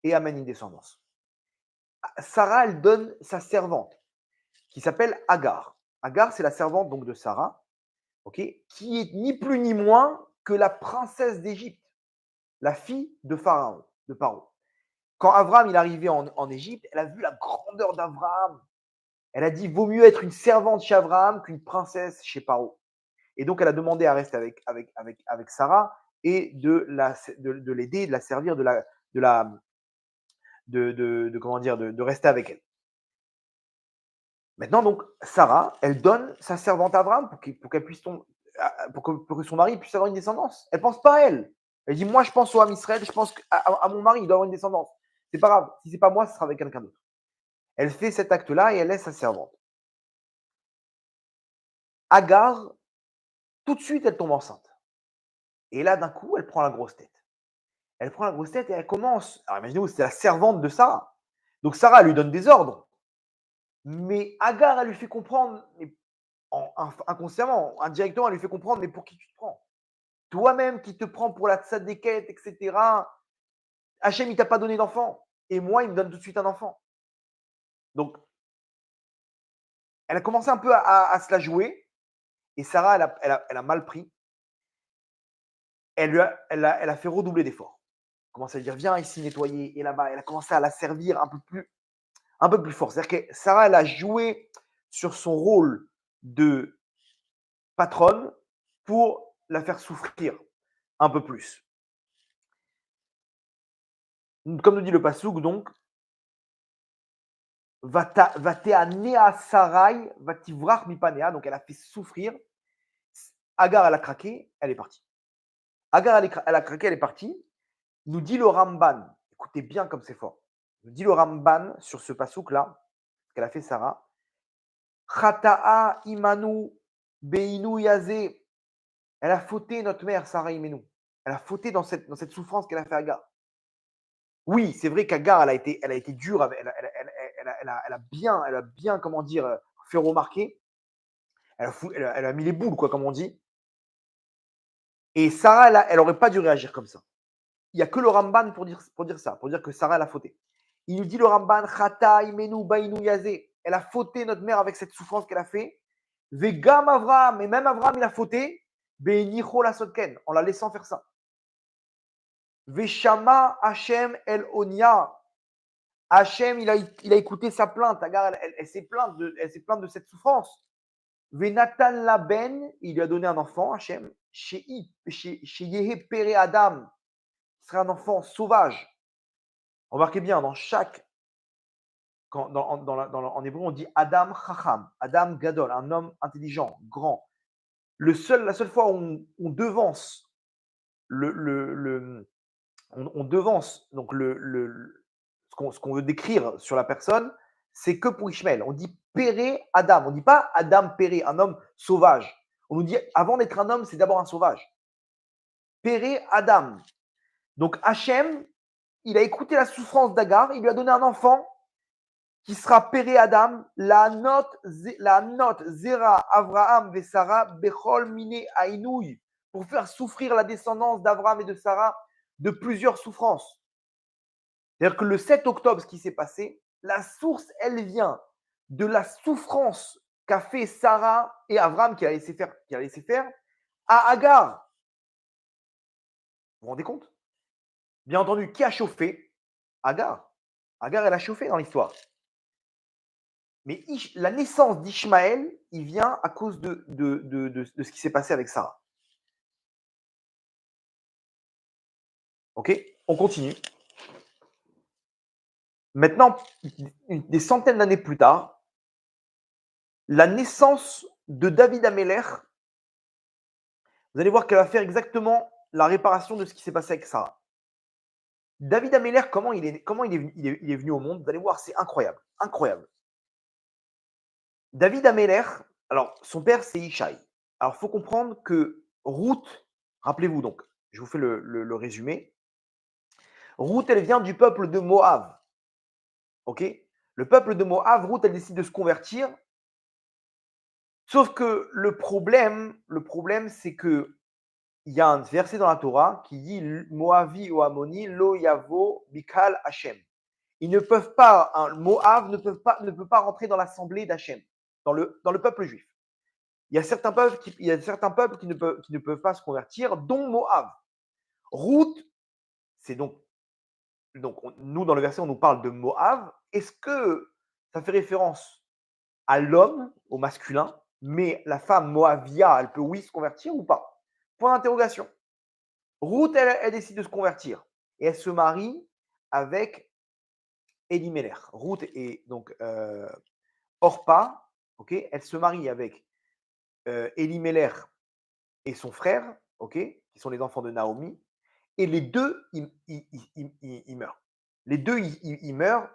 et amène une descendance. Sarah, elle donne sa servante, qui s'appelle Agar. Agar, c'est la servante donc de Sarah, qui est ni plus ni moins que la princesse d'Égypte, la fille de Pharaon, de Paro. Quand Abraham il est arrivé en Égypte, elle a vu la grandeur d'Abraham. Elle a dit, vaut mieux être une servante chez Abraham qu'une princesse chez Paro. Et donc, elle a demandé à rester avec Sarah et de l'aider, de la servir, de rester avec elle. Maintenant, donc, Sarah, elle donne sa servante à Abraham pour que son mari puisse avoir une descendance. Elle ne pense pas à elle. Elle dit, moi, je pense au Ham Israël, je pense à mon mari, il doit avoir une descendance. C'est pas grave. Si ce n'est pas moi, ce sera avec quelqu'un d'autre. Elle fait cet acte-là et elle laisse sa servante. Agar, tout de suite, elle tombe enceinte. Et là, d'un coup, elle prend la grosse tête. Elle prend la grosse tête et elle commence. Alors, imaginez-vous, c'est la servante de Sarah. Donc, Sarah, elle lui donne des ordres. Mais Agar, elle lui fait comprendre, mais inconsciemment, indirectement, elle lui fait comprendre, mais pour qui tu te prends? Toi-même qui te prends pour la tzadékette, etc. Hachem, il t'a pas donné d'enfant. Et moi, il me donne tout de suite un enfant. Donc, elle a commencé un peu à se la jouer. Et Sarah, elle a mal pris. Elle a fait redoubler d'efforts. Elle a commencé à dire, viens ici nettoyer. Et là-bas, elle a commencé à la servir un peu plus fort. C'est-à-dire que Sarah, elle a joué sur son rôle de patronne pour la faire souffrir un peu plus. Comme nous dit le Passouk, donc, Vateanea Sarai, Vativrach Mipanea, donc elle a fait souffrir. Agar, elle a craqué, elle est partie. Agar, elle a craqué, elle est partie. Nous dit le Ramban, écoutez bien comme c'est fort. Nous dit le Ramban sur ce Passouk-là, ce qu'elle a fait Sarah. Chata'a imanu beinu yazé. Elle a fauté notre mère, Sarah Imenu. Elle a fauté dans cette souffrance qu'elle a fait à Agar. Oui, c'est vrai qu'Agar, elle a été dure, elle a bien, comment dire, fait remarquer. Elle a mis les boules, quoi, comme on dit. Et Sarah, elle n'aurait pas dû réagir comme ça. Il n'y a que le Ramban pour dire ça, pour dire que Sarah, elle a fauté. Il nous dit le Ramban, Chata imenu bainu yazé. Elle a fauté notre mère avec cette souffrance qu'elle a fait. Vegam Avraham, et même Avraham, il a fauté. Beinicho la sotken, en la laissant faire ça. Veshama Hachem El Onia. Hachem, il a écouté sa plainte. Agar, elle s'est plainte de cette souffrance. Venatan Laben, il lui a donné un enfant, Hachem. Chez Yehe Pere Adam, ce sera un enfant sauvage. Remarquez bien, en hébreu, on dit Adam Chacham, Adam Gadol, un homme intelligent, grand. La seule fois où on devance on devance donc ce qu'on veut décrire sur la personne, c'est que pour Ishmaël. On dit Péré Adam. On ne dit pas Adam Péré, un homme sauvage. On nous dit avant d'être un homme, c'est d'abord un sauvage. Péré Adam. Donc Hachem, il a écouté la souffrance d'Agar, il lui a donné un enfant qui sera Péré Adam, la note Zera Avraham Vesara Bechol Mine Aïnouï, pour faire souffrir la descendance d'Avraham et de Sarah de plusieurs souffrances. C'est-à-dire que le 7 octobre, ce qui s'est passé, la source, elle vient de la souffrance qu'a fait Sarah et Avraham, qui a laissé faire à Agar. Vous vous rendez compte? Bien entendu, qui a chauffé? Agar. Agar, elle a chauffé dans l'histoire. Mais la naissance d'Ishmaël, il vient à cause de ce qui s'est passé avec Sarah. Ok? On continue. Maintenant, des centaines d'années plus tard, la naissance de David Améler, vous allez voir qu'elle va faire exactement la réparation de ce qui s'est passé avec Sarah. David Améler, comment il est venu au monde? Vous allez voir, c'est incroyable. Incroyable. David Améler, alors son père c'est Ishaï. Alors il faut comprendre que Ruth, rappelez-vous donc, je vous fais le résumé. Ruth, elle vient du peuple de Moab. Ok? Le peuple de Moab, Ruth, elle décide de se convertir. Sauf que le problème, c'est que il y a un verset dans la Torah qui dit Moavi ou Ammoni lo yavo bikal Hashem. Ils ne peuvent pas, Moab ne peut pas rentrer dans l'assemblée d'Hachem, dans le peuple juif. Il y a certains peuples qui ne peuvent pas se convertir, dont Moab. Ruth, c'est donc nous, dans le verset, on nous parle de Moab. Est-ce que ça fait référence à l'homme, au masculin, mais la femme Moavia, elle peut, oui, se convertir ou pas? Point d'interrogation. Ruth, elle décide de se convertir et elle se marie avec Elimelech. Ruth et donc Orpa, ok, elle se marie avec Elimelech et son frère, ok, qui sont les enfants de Naomi, et les deux, ils meurent. Les deux, ils meurent,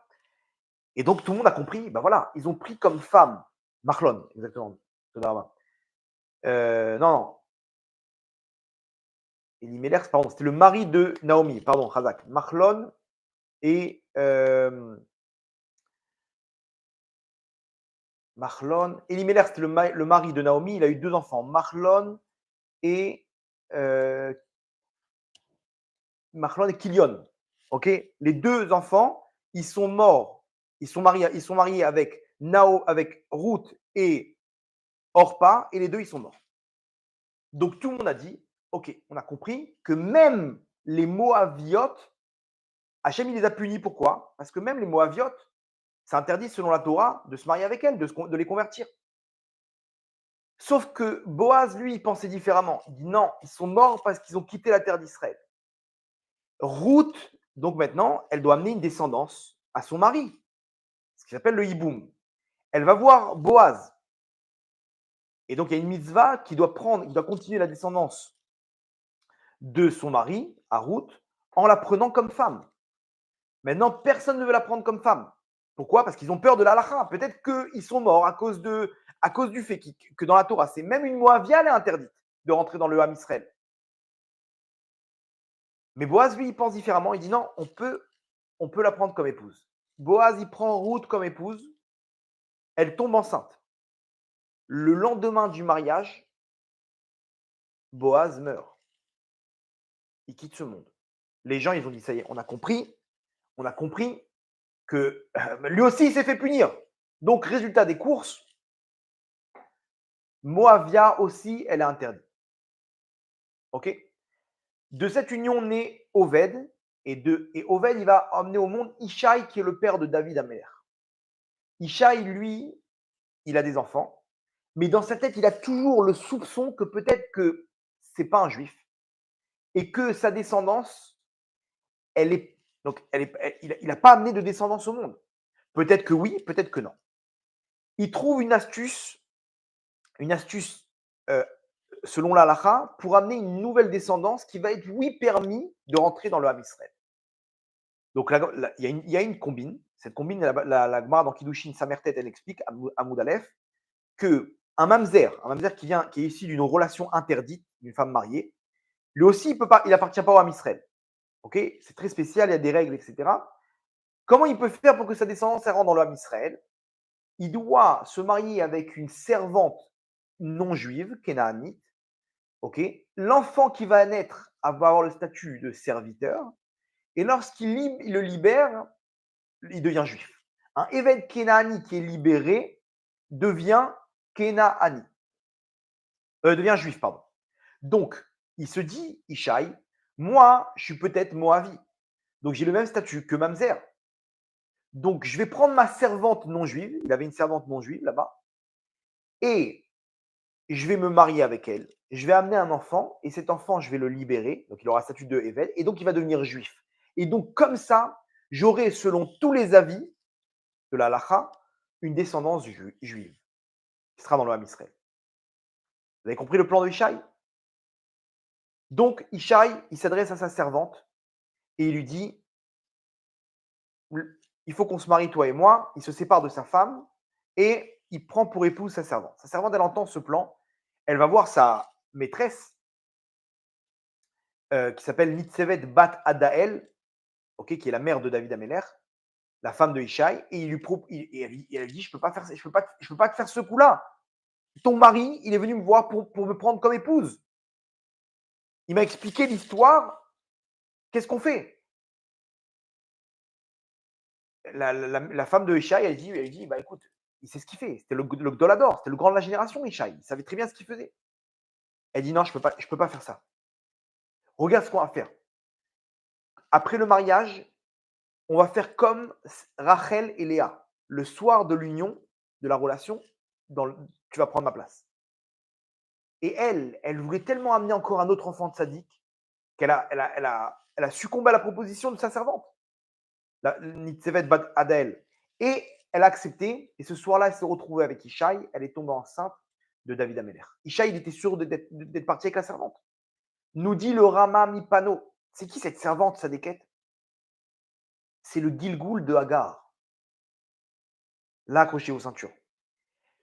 et donc tout le monde a compris, ben voilà, ils ont pris comme femme, Marlon, exactement, non, Elimelech, pardon, c'était le mari de Naomi, pardon, Chazak, Marlon et Elimelech, c'était le mari de Naomi, il a eu deux enfants, Marlon et Kilion. Ok, les deux enfants, ils sont morts. Ils sont mariés avec Ruth et Orpa, et les deux, ils sont morts. Donc tout le monde a dit, ok, on a compris que même les Moabiotes, Hachem, il les a punis. Pourquoi? Parce que même les Moabiotes, c'est interdit selon la Torah de se marier avec elles, de les convertir. Sauf que Boaz, lui, il pensait différemment. Il dit non, ils sont morts parce qu'ils ont quitté la terre d'Israël. Ruth, donc maintenant, elle doit amener une descendance à son mari, ce qui s'appelle le hiboum. Elle va voir Boaz. Et donc, il y a une mitzvah qui doit continuer la descendance de son mari, à Ruth, en la prenant comme femme. Maintenant, personne ne veut la prendre comme femme. Pourquoi? Parce qu'ils ont peur de la halakha. Peut-être qu'ils sont morts à cause du fait que dans la Torah, c'est même une Moavia, elle est interdite de rentrer dans le Ham Israël. Mais Boaz, lui, il pense différemment. Il dit non, on peut la prendre comme épouse. Boaz, il prend Ruth comme épouse. Elle tombe enceinte. Le lendemain du mariage, Boaz meurt. Il quitte ce monde. Les gens, ils ont dit ça y est, on a compris que lui aussi, il s'est fait punir. Donc, résultat des courses, Moavia aussi, elle est interdite. OK? De cette union naît Oved, et Oved, il va emmener au monde Ishaï, qui est le père de David Améler. Ishaï, lui, il a des enfants, mais dans sa tête, il a toujours le soupçon que peut-être que c'est pas un juif et que sa descendance, elle est donc il n'a pas amené de descendance au monde. Peut-être que oui, peut-être que non. Il trouve une astuce selon la halakha, pour amener une nouvelle descendance qui va être, oui, permis de rentrer dans le Ham Israël. Donc, il y a une combine. Cette combine, la Gemara dans Kiddushin Samertet, elle explique, à Moud Aleph, qu'un mamzer, qui est issu d'une relation interdite d'une femme mariée, lui aussi, il n'appartient pas au Ham Israël. Okay, c'est très spécial, il y a des règles, etc. Comment il peut faire pour que sa descendance rentre dans le Ham Israël? Il doit se marier avec une servante non juive, Kénaanite. Okay, l'enfant qui va naître va avoir le statut de serviteur. Et lorsqu'il le libère, il devient juif. Un Eved Kénaani qui est libéré devient Kénaani. Devient juif, pardon. Donc, il se dit, Ishaï, moi, je suis peut-être Moavi. Donc, j'ai le même statut que Mamzer. Donc, je vais prendre ma servante non juive. Il avait une servante non juive là-bas. Et je vais me marier avec elle. Je vais amener un enfant. Et cet enfant, je vais le libérer. Donc, il aura le statut de Eved. Et donc, il va devenir juif. Et donc, comme ça, j'aurai, selon tous les avis de la halakha, une descendance juive qui sera dans le Ham Israël. Vous avez compris le plan de Ishaï? Donc, Ishaï, il s'adresse à sa servante et il lui dit, il faut qu'on se marie, toi et moi. Il se sépare de sa femme et il prend pour épouse sa servante. Sa servante, elle entend ce plan. Elle va voir sa maîtresse qui s'appelle Nitzevet Bat Adael, okay, qui est la mère de David Améler, la femme de Ishaï, et elle lui dit, je peux pas te faire ce coup-là. Ton mari, il est venu me voir pour me prendre comme épouse. Il m'a expliqué l'histoire. Qu'est-ce qu'on fait? La femme de Ishaï, elle dit, bah écoute, il sait ce qu'il fait. C'était le Gdolador, c'était le grand de la génération, Ishaï. Il savait très bien ce qu'il faisait. Elle dit, non, je peux pas faire ça. Regarde ce qu'on va faire. Après le mariage, on va faire comme Rachel et Léa. Le soir de l'union, de la relation, tu vas prendre ma place. Et elle voulait tellement amener encore un autre enfant de sadique qu'elle a succombé à la proposition de sa servante, la Nitzevet Bat Adael. Et elle a accepté. Et ce soir-là, elle s'est retrouvée avec Ishaï. Elle est tombée enceinte de David Améler. Ishaï, il était sûr d'être parti avec la servante. Nous dit le Rama Mipano. C'est qui cette servante, sa déquête? C'est le Gilgoul de Hagar. Là, accroché aux ceintures.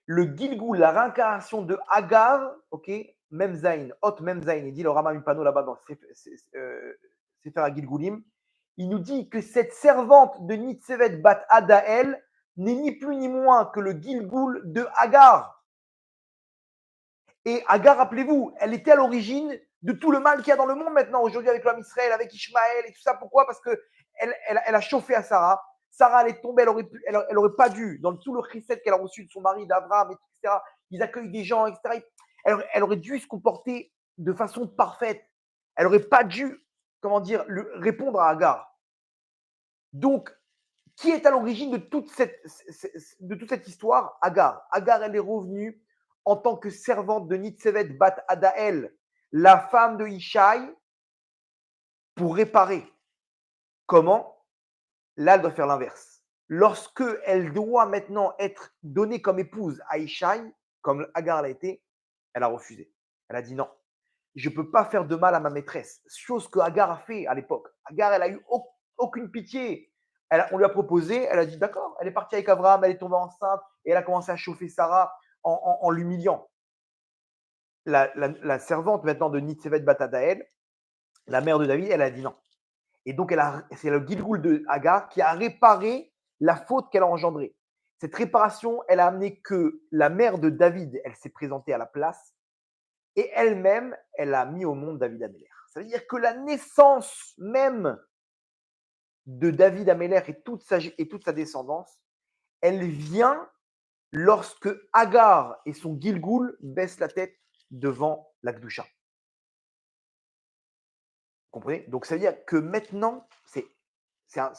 Le Gilgoul, la réincarnation de Hagar, ok, Memzain, Hot Memzain, il dit le Rama Mipano là-bas dans Sefer HaGilgoulim, il nous dit que cette servante de Nitzevet Bat Adael n'est ni plus ni moins que le Gilgoul de Hagar. Et Hagar, rappelez-vous, elle était à l'origine de tout le mal qu'il y a dans le monde maintenant, aujourd'hui avec l'homme Israël, avec Ishmaël et tout ça. Pourquoi? Parce qu'elle a chauffé à Sarah. Sarah, elle est tombée, elle aurait pas dû, dans tout le chesed qu'elle a reçu de son mari, d'Abraham, etc. Ils accueillent des gens, etc. Elle aurait dû se comporter de façon parfaite. Elle aurait pas dû, répondre à Hagar. Donc, qui est à l'origine de toute cette histoire? Hagar. Hagar, elle est revenue en tant que servante de Nitzevet Bat Adael, la femme de Ishaï, pour réparer. Comment? Là, elle doit faire l'inverse. Lorsque elle doit maintenant être donnée comme épouse à Ishaï, comme Hagar l'a été, elle a refusé. Elle a dit non, je ne peux pas faire de mal à ma maîtresse. Chose que Hagar a fait à l'époque. Hagar, elle a eu aucune pitié On lui a proposé, elle a dit d'accord. Elle est partie avec Abraham, elle est tombée enceinte et elle a commencé à chauffer Sarah en l'humiliant. La servante maintenant de Nitsevet Batadael, la mère de David, elle a dit non. Et donc, c'est le Gilgoul de Hagar qui a réparé la faute qu'elle a engendrée. Cette réparation, elle a amené que la mère de David, elle s'est présentée à la place et elle-même, elle a mis au monde David Améler. Ça veut dire que la naissance même de David Améler et toute sa descendance, elle vient lorsque Hagar et son Gilgoul baissent la tête devant la Gdusha. Vous comprenez? Donc, ça veut dire que maintenant, c'est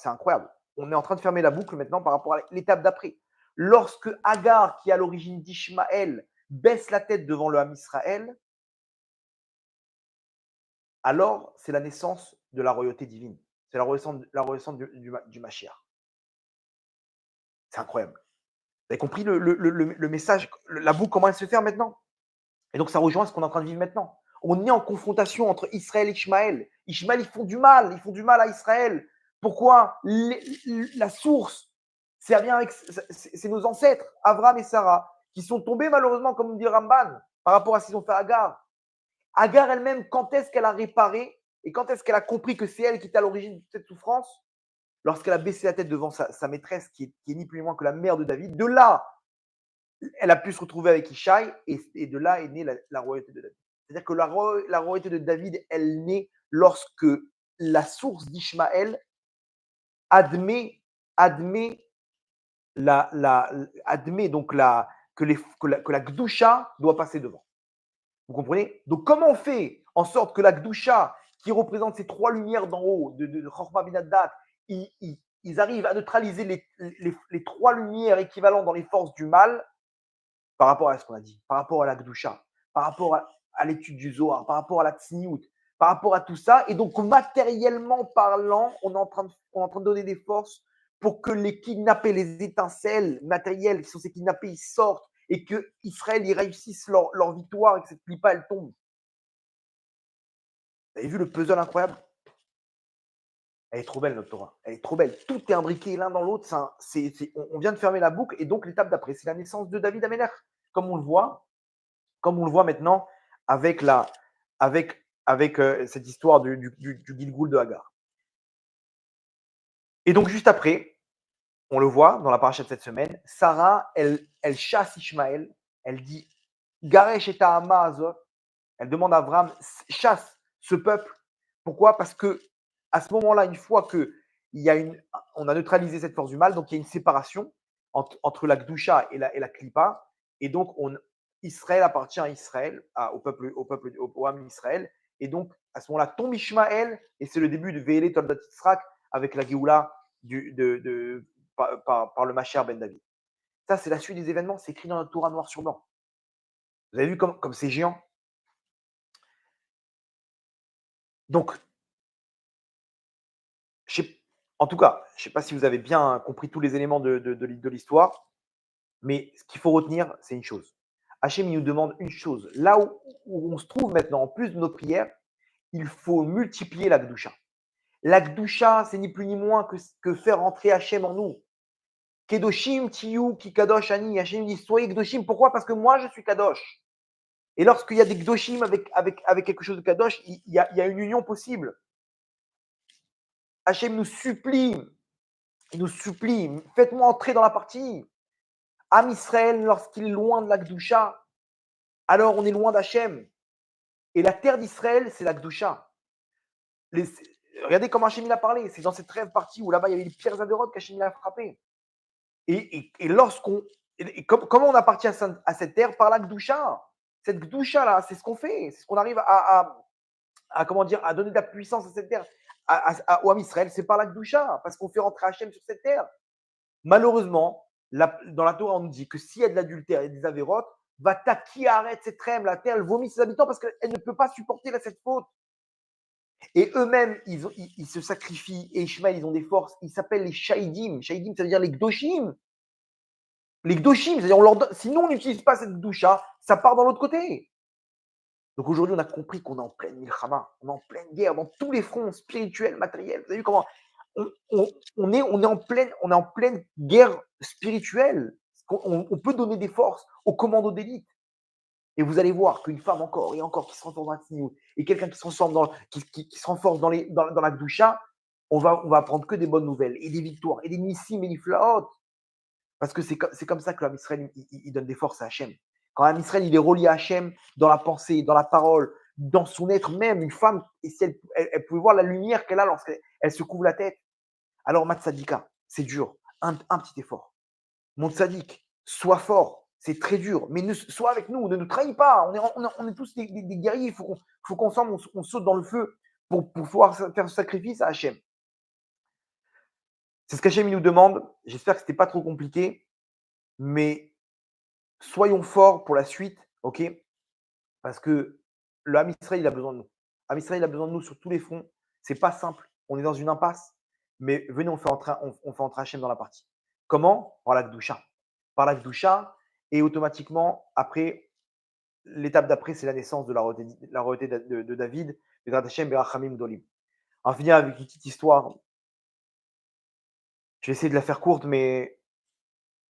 incroyable. On est en train de fermer la boucle maintenant par rapport à l'étape d'après. Lorsque Hagar, qui est à l'origine d'Ishmaël, baisse la tête devant le Ham Israël, alors c'est la naissance de la royauté divine. C'est la renaissance du Mashiach. C'est incroyable. Vous avez compris le message, la boucle, comment elle se fait maintenant? Et donc, ça rejoint ce qu'on est en train de vivre maintenant. On est en confrontation entre Israël et Ishmaël. Ishmaël, ils font du mal à Israël. Pourquoi? La source, c'est nos ancêtres, Abraham et Sarah, qui sont tombés malheureusement, comme dit Ramban, par rapport à ce qu'ils ont fait à Hagar. Hagar elle-même, quand est-ce qu'elle a réparé et quand est-ce qu'elle a compris que c'est elle qui était à l'origine de cette souffrance? Lorsqu'elle a baissé la tête devant sa maîtresse, qui est ni plus ni moins que la mère de David. De là, elle a pu se retrouver avec Ishaï et de là est née la royauté de David. C'est-à-dire que la royauté de David, elle naît lorsque la source d'Ishmaël admet donc que la Gdusha doit passer devant. Vous comprenez? Donc, comment on fait en sorte que la Gdusha, qui représente ces trois lumières d'en haut, de Chorma Binadat, ils arrivent à neutraliser les trois lumières équivalentes dans les forces du mal par rapport à ce qu'on a dit, par rapport à la Gdusha, par rapport à l'étude du Zohar, par rapport à la Tsiniout, par rapport à tout ça. Et donc, matériellement parlant, on est en train de donner des forces pour que les kidnappés, les étincelles matérielles qui sont ces kidnappés, ils sortent et que Israël, ils réussissent leur victoire et que cette clipa, elle tombe. Vous avez vu le puzzle incroyable? Elle est trop belle, notre Torah. Elle est trop belle. Tout est imbriqué l'un dans l'autre. On vient de fermer la boucle. Et donc, l'étape d'après, c'est la naissance de David Améler. Comme on le voit maintenant avec cette histoire du Gilgoul de Hagar. Et donc, juste après, on le voit dans la paracha de cette semaine, Sarah, elle chasse Ishmaël. Elle dit Garesh et Ta'ama Azot. Elle demande à Abraham chasse ce peuple. Pourquoi? Parce que à ce moment-là, une fois que on a neutralisé cette force du mal, donc il y a une séparation entre la Gdusha et la Klippa. Et donc, Israël appartient à Israël, au Ham Israël. Et donc, à ce moment-là, tombe Ishmaël, et c'est le début de Ve'ele Toldat Yitzhak avec la Géoula par le Mashiach ben David. Ça, c'est la suite des événements, c'est écrit dans la Torah noir sur blanc. Vous avez vu comme c'est géant? Donc, en tout cas, je ne sais pas si vous avez bien compris tous les éléments de l'histoire, mais ce qu'il faut retenir, c'est une chose. Hachem, il nous demande une chose. Là où on se trouve maintenant, en plus de nos prières, il faut multiplier la Gdusha. La Gdusha, c'est ni plus ni moins que faire entrer Hachem en nous. Kedoshim, Tiyu, Ki Kadosh, Ani. Hachem dit soyez Kedoshim. Pourquoi? Parce que moi, je suis Kadosh. Et lorsqu'il y a des Kedoshim avec quelque chose de Kadosh, il y a une union possible. Hachem nous supplie, faites-moi entrer dans la partie. Am Israël, lorsqu'il est loin de la Gdusha, alors on est loin d'Hachem. Et la terre d'Israël, c'est la Gdusha. Regardez comment Hachem il a parlé. C'est dans cette rêve partie où là-bas, il y avait les pierres adérotes qu'Hachem il a frappé. Et comment on appartient à cette terre? Par la Gdusha. Cette Gdusha-là, c'est ce qu'on fait. C'est ce qu'on arrive à donner de la puissance à cette terre. Au Ham Israël, c'est par la Gdusha, parce qu'on fait rentrer Hachem sur cette terre. Malheureusement, dans la Torah, on nous dit que s'il y a de l'adultère et des avérotes, va qui arrête cette trême, la terre, elle vomit ses habitants parce qu'elle ne peut pas supporter cette faute. Et eux-mêmes, ils se sacrifient. Et Ishmaël, ils ont des forces. Ils s'appellent les Shahidim. Shahidim, ça veut dire les Gdoshim. Les Gdoshim, c'est-à-dire sinon on n'utilise pas cette Gdusha, ça part dans l'autre côté. Donc aujourd'hui, on a compris qu'on est en pleine milchama, on est en pleine guerre, dans tous les fronts spirituels, matériels. Vous avez vu comment on est en pleine guerre spirituelle. On peut donner des forces aux commandos d'élite. Et vous allez voir qu'une femme encore et encore qui se renforce dans la tsniout et quelqu'un qui se transforme qui se renforce dans la Gdoucha, on va apprendre que des bonnes nouvelles et des victoires et des nissim et des flaot. Parce que c'est comme ça que l'homme Israël, il donne des forces à Hachem. Quand l'homme Israël, il est relié à Hachem dans la pensée, dans la parole, dans son être même, une femme, et si elle pouvait voir la lumière qu'elle a lorsqu'elle se couvre la tête. Alors, Matsadika, c'est dur. Un petit effort. Mon tzaddik, sois fort. C'est très dur. Mais sois avec nous. Ne nous trahis pas. On est tous des guerriers. Il faut qu'ensemble, on saute dans le feu pour pouvoir faire ce sacrifice à Hachem. C'est ce qu'Hachem nous demande. J'espère que ce n'était pas trop compliqué. Mais soyons forts pour la suite. OK? Parce que le Ham Israël, il a besoin de nous. Ham Israël, il a besoin de nous sur tous les fronts. C'est pas simple. On est dans une impasse. Mais venez, on fait entrer Hachem dans la partie. Comment? Par la Gdoucha. Par la Gdoucha. Et automatiquement, après, l'étape d'après, c'est la naissance de la royauté de David, de Hachem Berachamim Dolim. On va finir avec une petite histoire. Je vais essayer de la faire courte, mais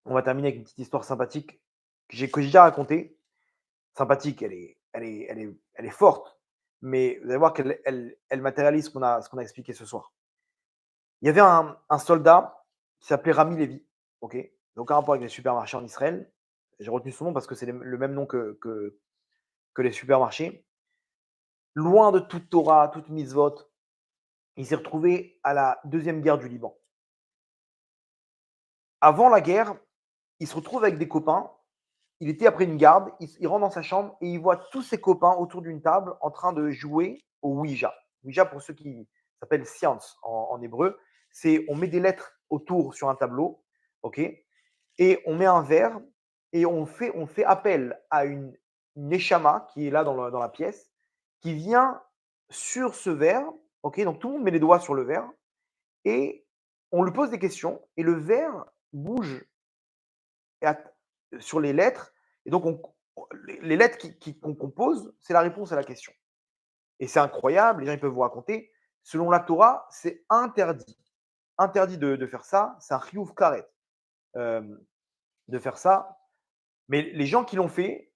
on va terminer avec une petite histoire sympathique que j'ai déjà racontée. Sympathique, elle est forte, mais vous allez voir qu'elle matérialise ce qu'on a expliqué ce soir. Il y avait un soldat qui s'appelait Rami Lévi, ok, donc un rapport avec les supermarchés en Israël. J'ai retenu son nom parce que c'est le même nom que les supermarchés. Loin de toute Torah, toute mitzvot, il s'est retrouvé à la deuxième guerre du Liban. Avant la guerre, il se retrouve avec des copains. Il était après une garde, il rentre dans sa chambre et il voit tous ses copains autour d'une table en train de jouer au Ouija. Ouija, pour ceux qui s'appellent science en hébreu, c'est on met des lettres autour sur un tableau, ok, et on met un verre et on fait appel à une neshama qui est là dans la pièce, qui vient sur ce verre, ok, donc tout le monde met les doigts sur le verre et on lui pose des questions et le verre bouge et sur les lettres. Et donc, les lettres qu'on compose, c'est la réponse à la question. Et c'est incroyable, les gens ils peuvent vous raconter. Selon la Torah, c'est interdit. Interdit de faire ça. C'est un chiyuv karet euh, de faire ça. Mais les gens qui l'ont fait,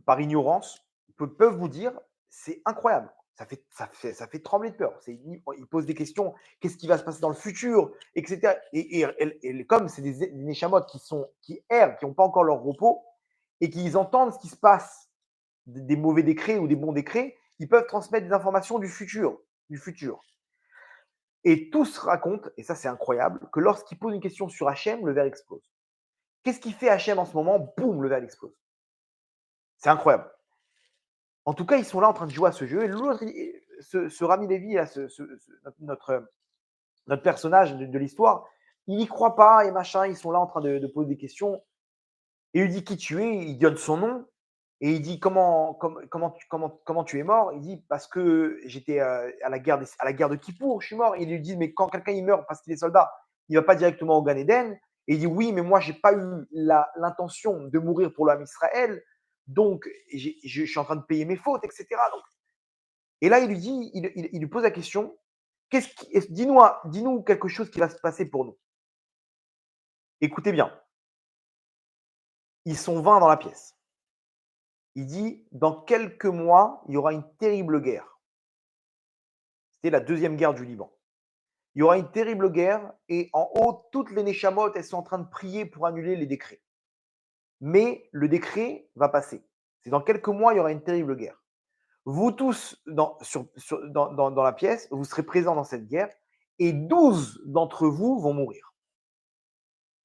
par ignorance, peuvent vous dire, c'est incroyable. Ça fait trembler de peur. Ils posent des questions, qu'est-ce qui va se passer dans le futur, etc. Et comme c'est des neshamot qui errent, qui n'ont pas encore leur repos, et qu'ils entendent ce qui se passe, des mauvais décrets ou des bons décrets, ils peuvent transmettre des informations du futur. Et tous racontent, et ça c'est incroyable, que lorsqu'ils posent une question sur Hachem, le verre explose. Qu'est-ce qui fait Hachem en ce moment? Boum, le verre explose. C'est incroyable. En tout cas, ils sont là en train de jouer à ce jeu. Et l'autre, ce Rami Lévi, là, notre personnage de l'histoire, il n'y croit pas et machin. Ils sont là en train de poser des questions. Et il dit qui tu es. Il donne son nom. Et il dit comment tu es mort. Il dit parce que j'étais à la guerre de Kippour, je suis mort. Et il lui dit mais quand quelqu'un il meurt parce qu'il est soldat, il ne va pas directement au Gan Eden. Et il dit oui, mais moi, je n'ai pas eu l'intention de mourir pour l'âme Israël. Donc, je suis en train de payer mes fautes, etc. Donc, et là, il lui dit, il lui pose la question, dis-nous quelque chose qui va se passer pour nous. Écoutez bien, ils sont 20 dans la pièce. Il dit, dans quelques mois, il y aura une terrible guerre. C'était la deuxième guerre du Liban. Il y aura une terrible guerre et en haut, toutes les Neshamot, elles sont en train de prier pour annuler les décrets. Mais le décret va passer. C'est dans quelques mois, il y aura une terrible guerre. Vous tous, dans la pièce, vous serez présents dans cette guerre et 12 d'entre vous vont mourir.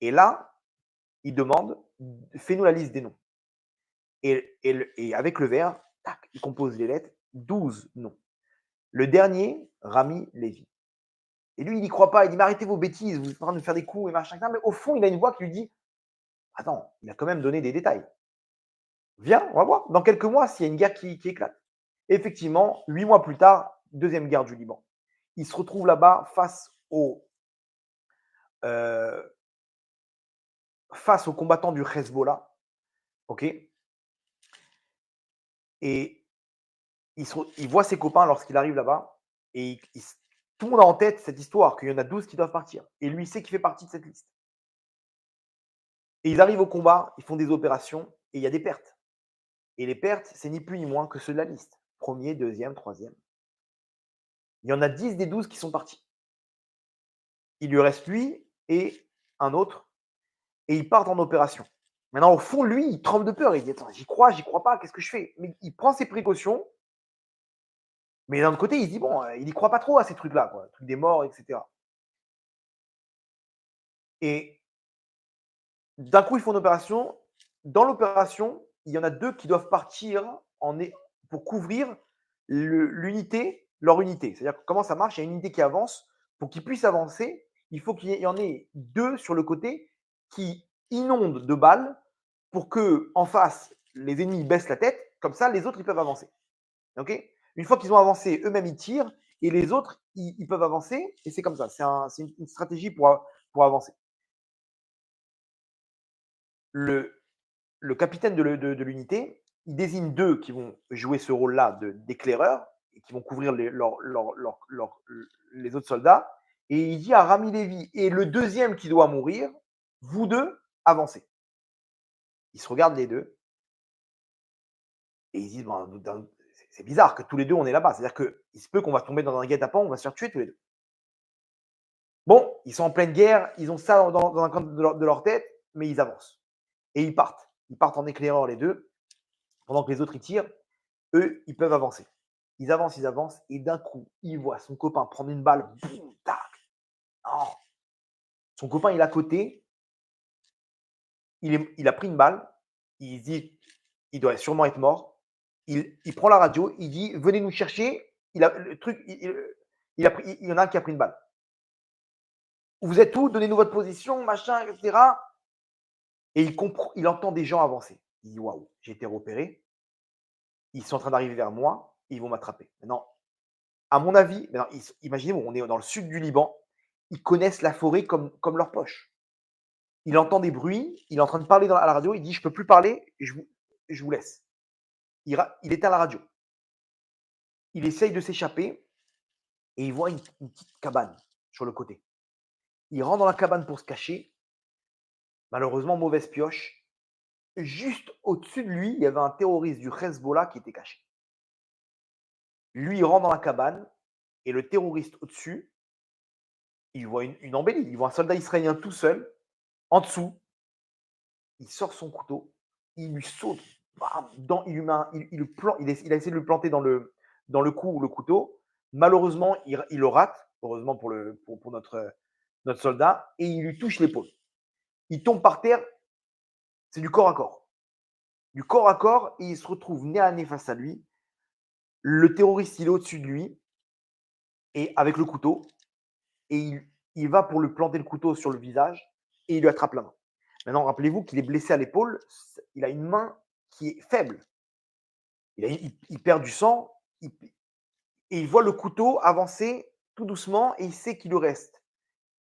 Et là, il demande, fais-nous la liste des noms. Et avec le verre, tac, il compose les lettres, 12 noms. Le dernier, Rami Lévi. Et lui, il n'y croit pas, il dit, mais arrêtez vos bêtises, vous êtes en train de faire des coups et machin. Mais au fond, il a une voix qui lui dit, attends, il a quand même donné des détails. Viens, on va voir, dans quelques mois, s'il y a une guerre qui éclate. Et effectivement, 8 mois plus tard, deuxième guerre du Liban. Il se retrouve là-bas face aux combattants du Hezbollah. OK. Et il voit ses copains lorsqu'il arrive là-bas. Et Tout le monde a en tête cette histoire qu'il y en a 12 qui doivent partir. Et lui, il sait qu'il fait partie de cette liste. Et ils arrivent au combat, ils font des opérations et il y a des pertes. Et les pertes, c'est ni plus ni moins que ceux de la liste. Premier, deuxième, troisième. Il y en a 10 des 12 qui sont partis. Il lui reste lui et un autre et ils partent en opération. Maintenant, au fond, lui, il tremble de peur. Il dit attends, j'y crois pas, qu'est-ce que je fais? Mais il prend ses précautions, mais d'un autre côté, il se dit bon, il n'y croit pas trop à ces trucs-là, quoi, le truc des morts, etc. Et d'un coup, ils font une opération. Dans l'opération, il y en a deux qui doivent partir pour couvrir l'unité, leur unité. C'est-à-dire comment ça marche? Il y a une unité qui avance. Pour qu'ils puissent avancer, il faut qu'il y en ait deux sur le côté qui inondent de balles pour que en face, les ennemis baissent la tête. Comme ça, les autres, ils peuvent avancer. Ok? Une fois qu'ils ont avancé, eux-mêmes, ils tirent et les autres, ils peuvent avancer. Et c'est comme ça. C'est une stratégie pour avancer. Le, le capitaine de l'unité, il désigne deux qui vont jouer ce rôle-là d'éclaireurs et qui vont couvrir les autres soldats. Et il dit à Rami Lévi et le deuxième qui doit mourir, vous deux, avancez. Ils se regardent les deux et ils disent c'est bizarre que tous les deux on est là-bas. C'est-à-dire qu'il se peut qu'on va tomber dans un guet-apens, on va se faire tuer tous les deux. Bon, ils sont en pleine guerre, ils ont ça dans un coin de leur tête, mais ils avancent. Et ils partent. Ils partent en éclaireur les deux, pendant que les autres ils tirent. Eux, ils peuvent avancer. Ils avancent, et d'un coup, ils voient son copain prendre une balle, boum, tac. Oh. Son copain, il est à côté, il a pris une balle, il se dit, il doit sûrement être mort. Il prend la radio, il dit, venez nous chercher. Il a le truc, il y en a un qui a pris une balle. Vous êtes où? Donnez-nous votre position, machin, etc. Et il entend des gens avancer. Il dit, waouh, j'ai été repéré. Ils sont en train d'arriver vers moi, ils vont m'attraper. Maintenant, à mon avis, imaginez, on est dans le sud du Liban, ils connaissent la forêt comme leur poche. Il entend des bruits, il est en train de parler à la radio, il dit je ne peux plus parler, je vous laisse. Il éteint la radio. Il essaye de s'échapper et il voit une petite cabane sur le côté. Il rentre dans la cabane pour se cacher. Malheureusement, mauvaise pioche. Juste au-dessus de lui, il y avait un terroriste du Hezbollah qui était caché. Lui, il rentre dans la cabane et le terroriste au-dessus, il voit une embellie. Il voit un soldat israélien tout seul, en dessous. Il sort son couteau, il lui saute, bam, il lui met il a essayé de le planter dans le cou, le couteau. Malheureusement, il le rate, heureusement pour notre soldat, et il lui touche l'épaule. Il tombe par terre, c'est du corps à corps. Du corps à corps, et il se retrouve nez à nez face à lui. Le terroriste, il est au-dessus de lui, et avec le couteau, et il va pour lui planter le couteau sur le visage, et il lui attrape la main. Maintenant, rappelez-vous qu'il est blessé à l'épaule, il a une main qui est faible. Il perd du sang, et il voit le couteau avancer tout doucement et il sait qu'il lui reste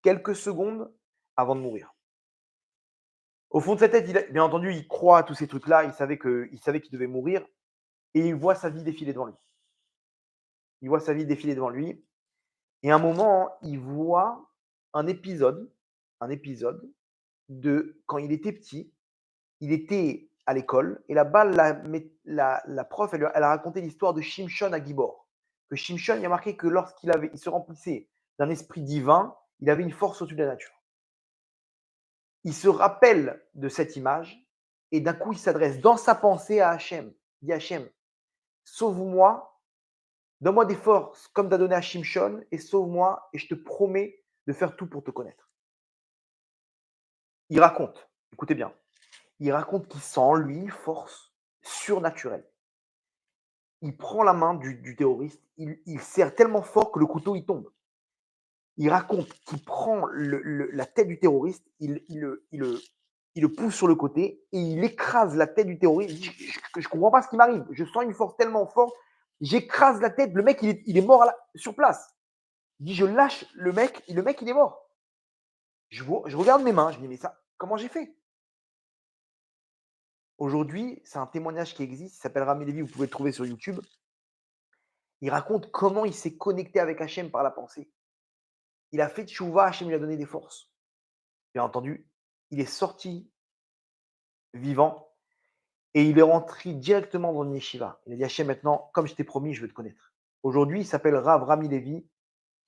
quelques secondes avant de mourir. Au fond de sa tête, bien entendu, il croit à tous ces trucs-là, il savait qu'il devait mourir et il voit sa vie défiler devant lui. Il voit sa vie défiler devant lui et à un moment, il voit un épisode de quand il était petit. Il était à l'école et là-bas, la prof, elle a raconté l'histoire de Shimshon à Gibor. Que Shimshon, il a marqué que il se remplissait d'un esprit divin, il avait une force au-dessus de la nature. Il se rappelle de cette image et d'un coup, il s'adresse dans sa pensée à Hachem. Il dit Hachem, sauve-moi, donne-moi des forces comme tu as donné à Shimshon et sauve-moi et je te promets de faire tout pour te connaître. Il raconte, écoutez bien, il raconte qu'il sent en lui une force surnaturelle. Il prend la main du terroriste, il serre tellement fort que le couteau il tombe. Il raconte qu'il prend la tête du terroriste, il le pousse sur le côté et il écrase la tête du terroriste. Il dit, je ne comprends pas ce qui m'arrive. Je sens une force tellement forte. J'écrase la tête. Le mec, il est mort sur place. Il dit, je lâche le mec il est mort. Je regarde mes mains. Je me dis, mais ça, comment j'ai fait? Aujourd'hui, c'est un témoignage qui existe. Il s'appelle Rami Lévi. Vous pouvez le trouver sur YouTube. Il raconte comment il s'est connecté avec Hachem par la pensée. il a fait tchouva, Hachem lui a donné des forces. Bien entendu, il est sorti vivant et il est rentré directement dans une yeshiva. Il a dit Hachem, maintenant, comme je t'ai promis, je veux te connaître. Aujourd'hui, il s'appelle Rav Rami Levi.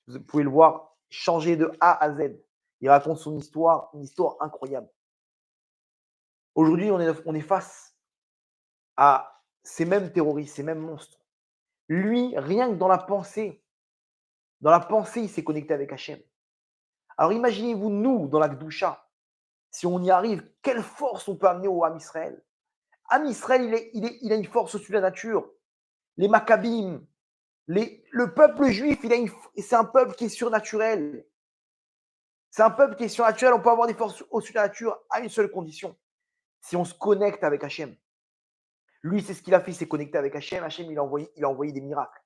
Vous pouvez le voir changer de A à Z. Il raconte son histoire, une histoire incroyable. Aujourd'hui, on est face à ces mêmes terroristes, ces mêmes monstres. Lui, rien que dans la pensée, il s'est connecté avec Hachem. Alors imaginez-vous, nous, dans la Gdusha, si on y arrive, quelle force on peut amener au Ham Israël. Ham Israël, il a une force au-dessus de la nature. Les Maccabim, le peuple juif, c'est un peuple qui est surnaturel. C'est un peuple qui est surnaturel. On peut avoir des forces au-dessus de la nature à une seule condition. Si on se connecte avec Hachem. Lui, c'est ce qu'il a fait, il s'est connecté avec Hachem. Hachem, il a envoyé des miracles.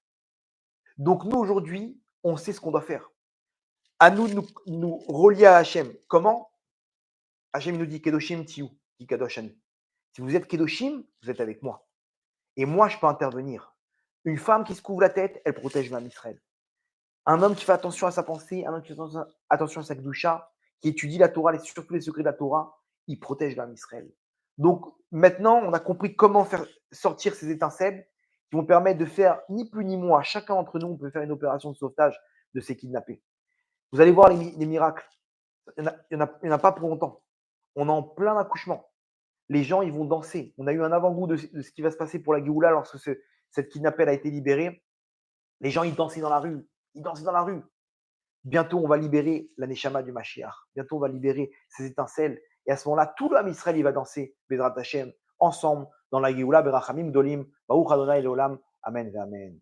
Donc nous, aujourd'hui, on sait ce qu'on doit faire. À nous de nous relier à Hachem. Comment? Hachem nous dit Kedoshim Tiou, dit Kadosh Ani. Si vous êtes Kedoshim, vous êtes avec moi. Et moi, je peux intervenir. Une femme qui se couvre la tête, elle protège l'âme Israël. Un homme qui fait attention à sa pensée, un homme qui fait attention à sa Kedusha, qui étudie la Torah, surtout les secrets de la Torah, il protège l'âme Israël. Donc maintenant, on a compris comment faire sortir ces étincelles qui vont permettre de faire ni plus ni moins. Chacun d'entre nous, on peut faire une opération de sauvetage de ces kidnappés. Vous allez voir les miracles. Il n'y en a pas pour longtemps. On est en plein accouchement. Les gens, ils vont danser. On a eu un avant-goût de ce qui va se passer pour la Géoula lorsque cette kidnappée a été libérée. Les gens, ils dansaient dans la rue. Ils dansaient dans la rue. Bientôt, on va libérer la Neshama du Mashiach. Bientôt, on va libérer ces étincelles. Et à ce moment-là, tout l'homme Israël, il va danser Bezrat Hashem, ensemble, dans la Géoula, Berachamim, Dolim, Baruch Adonai Leolam. Amen et Amen.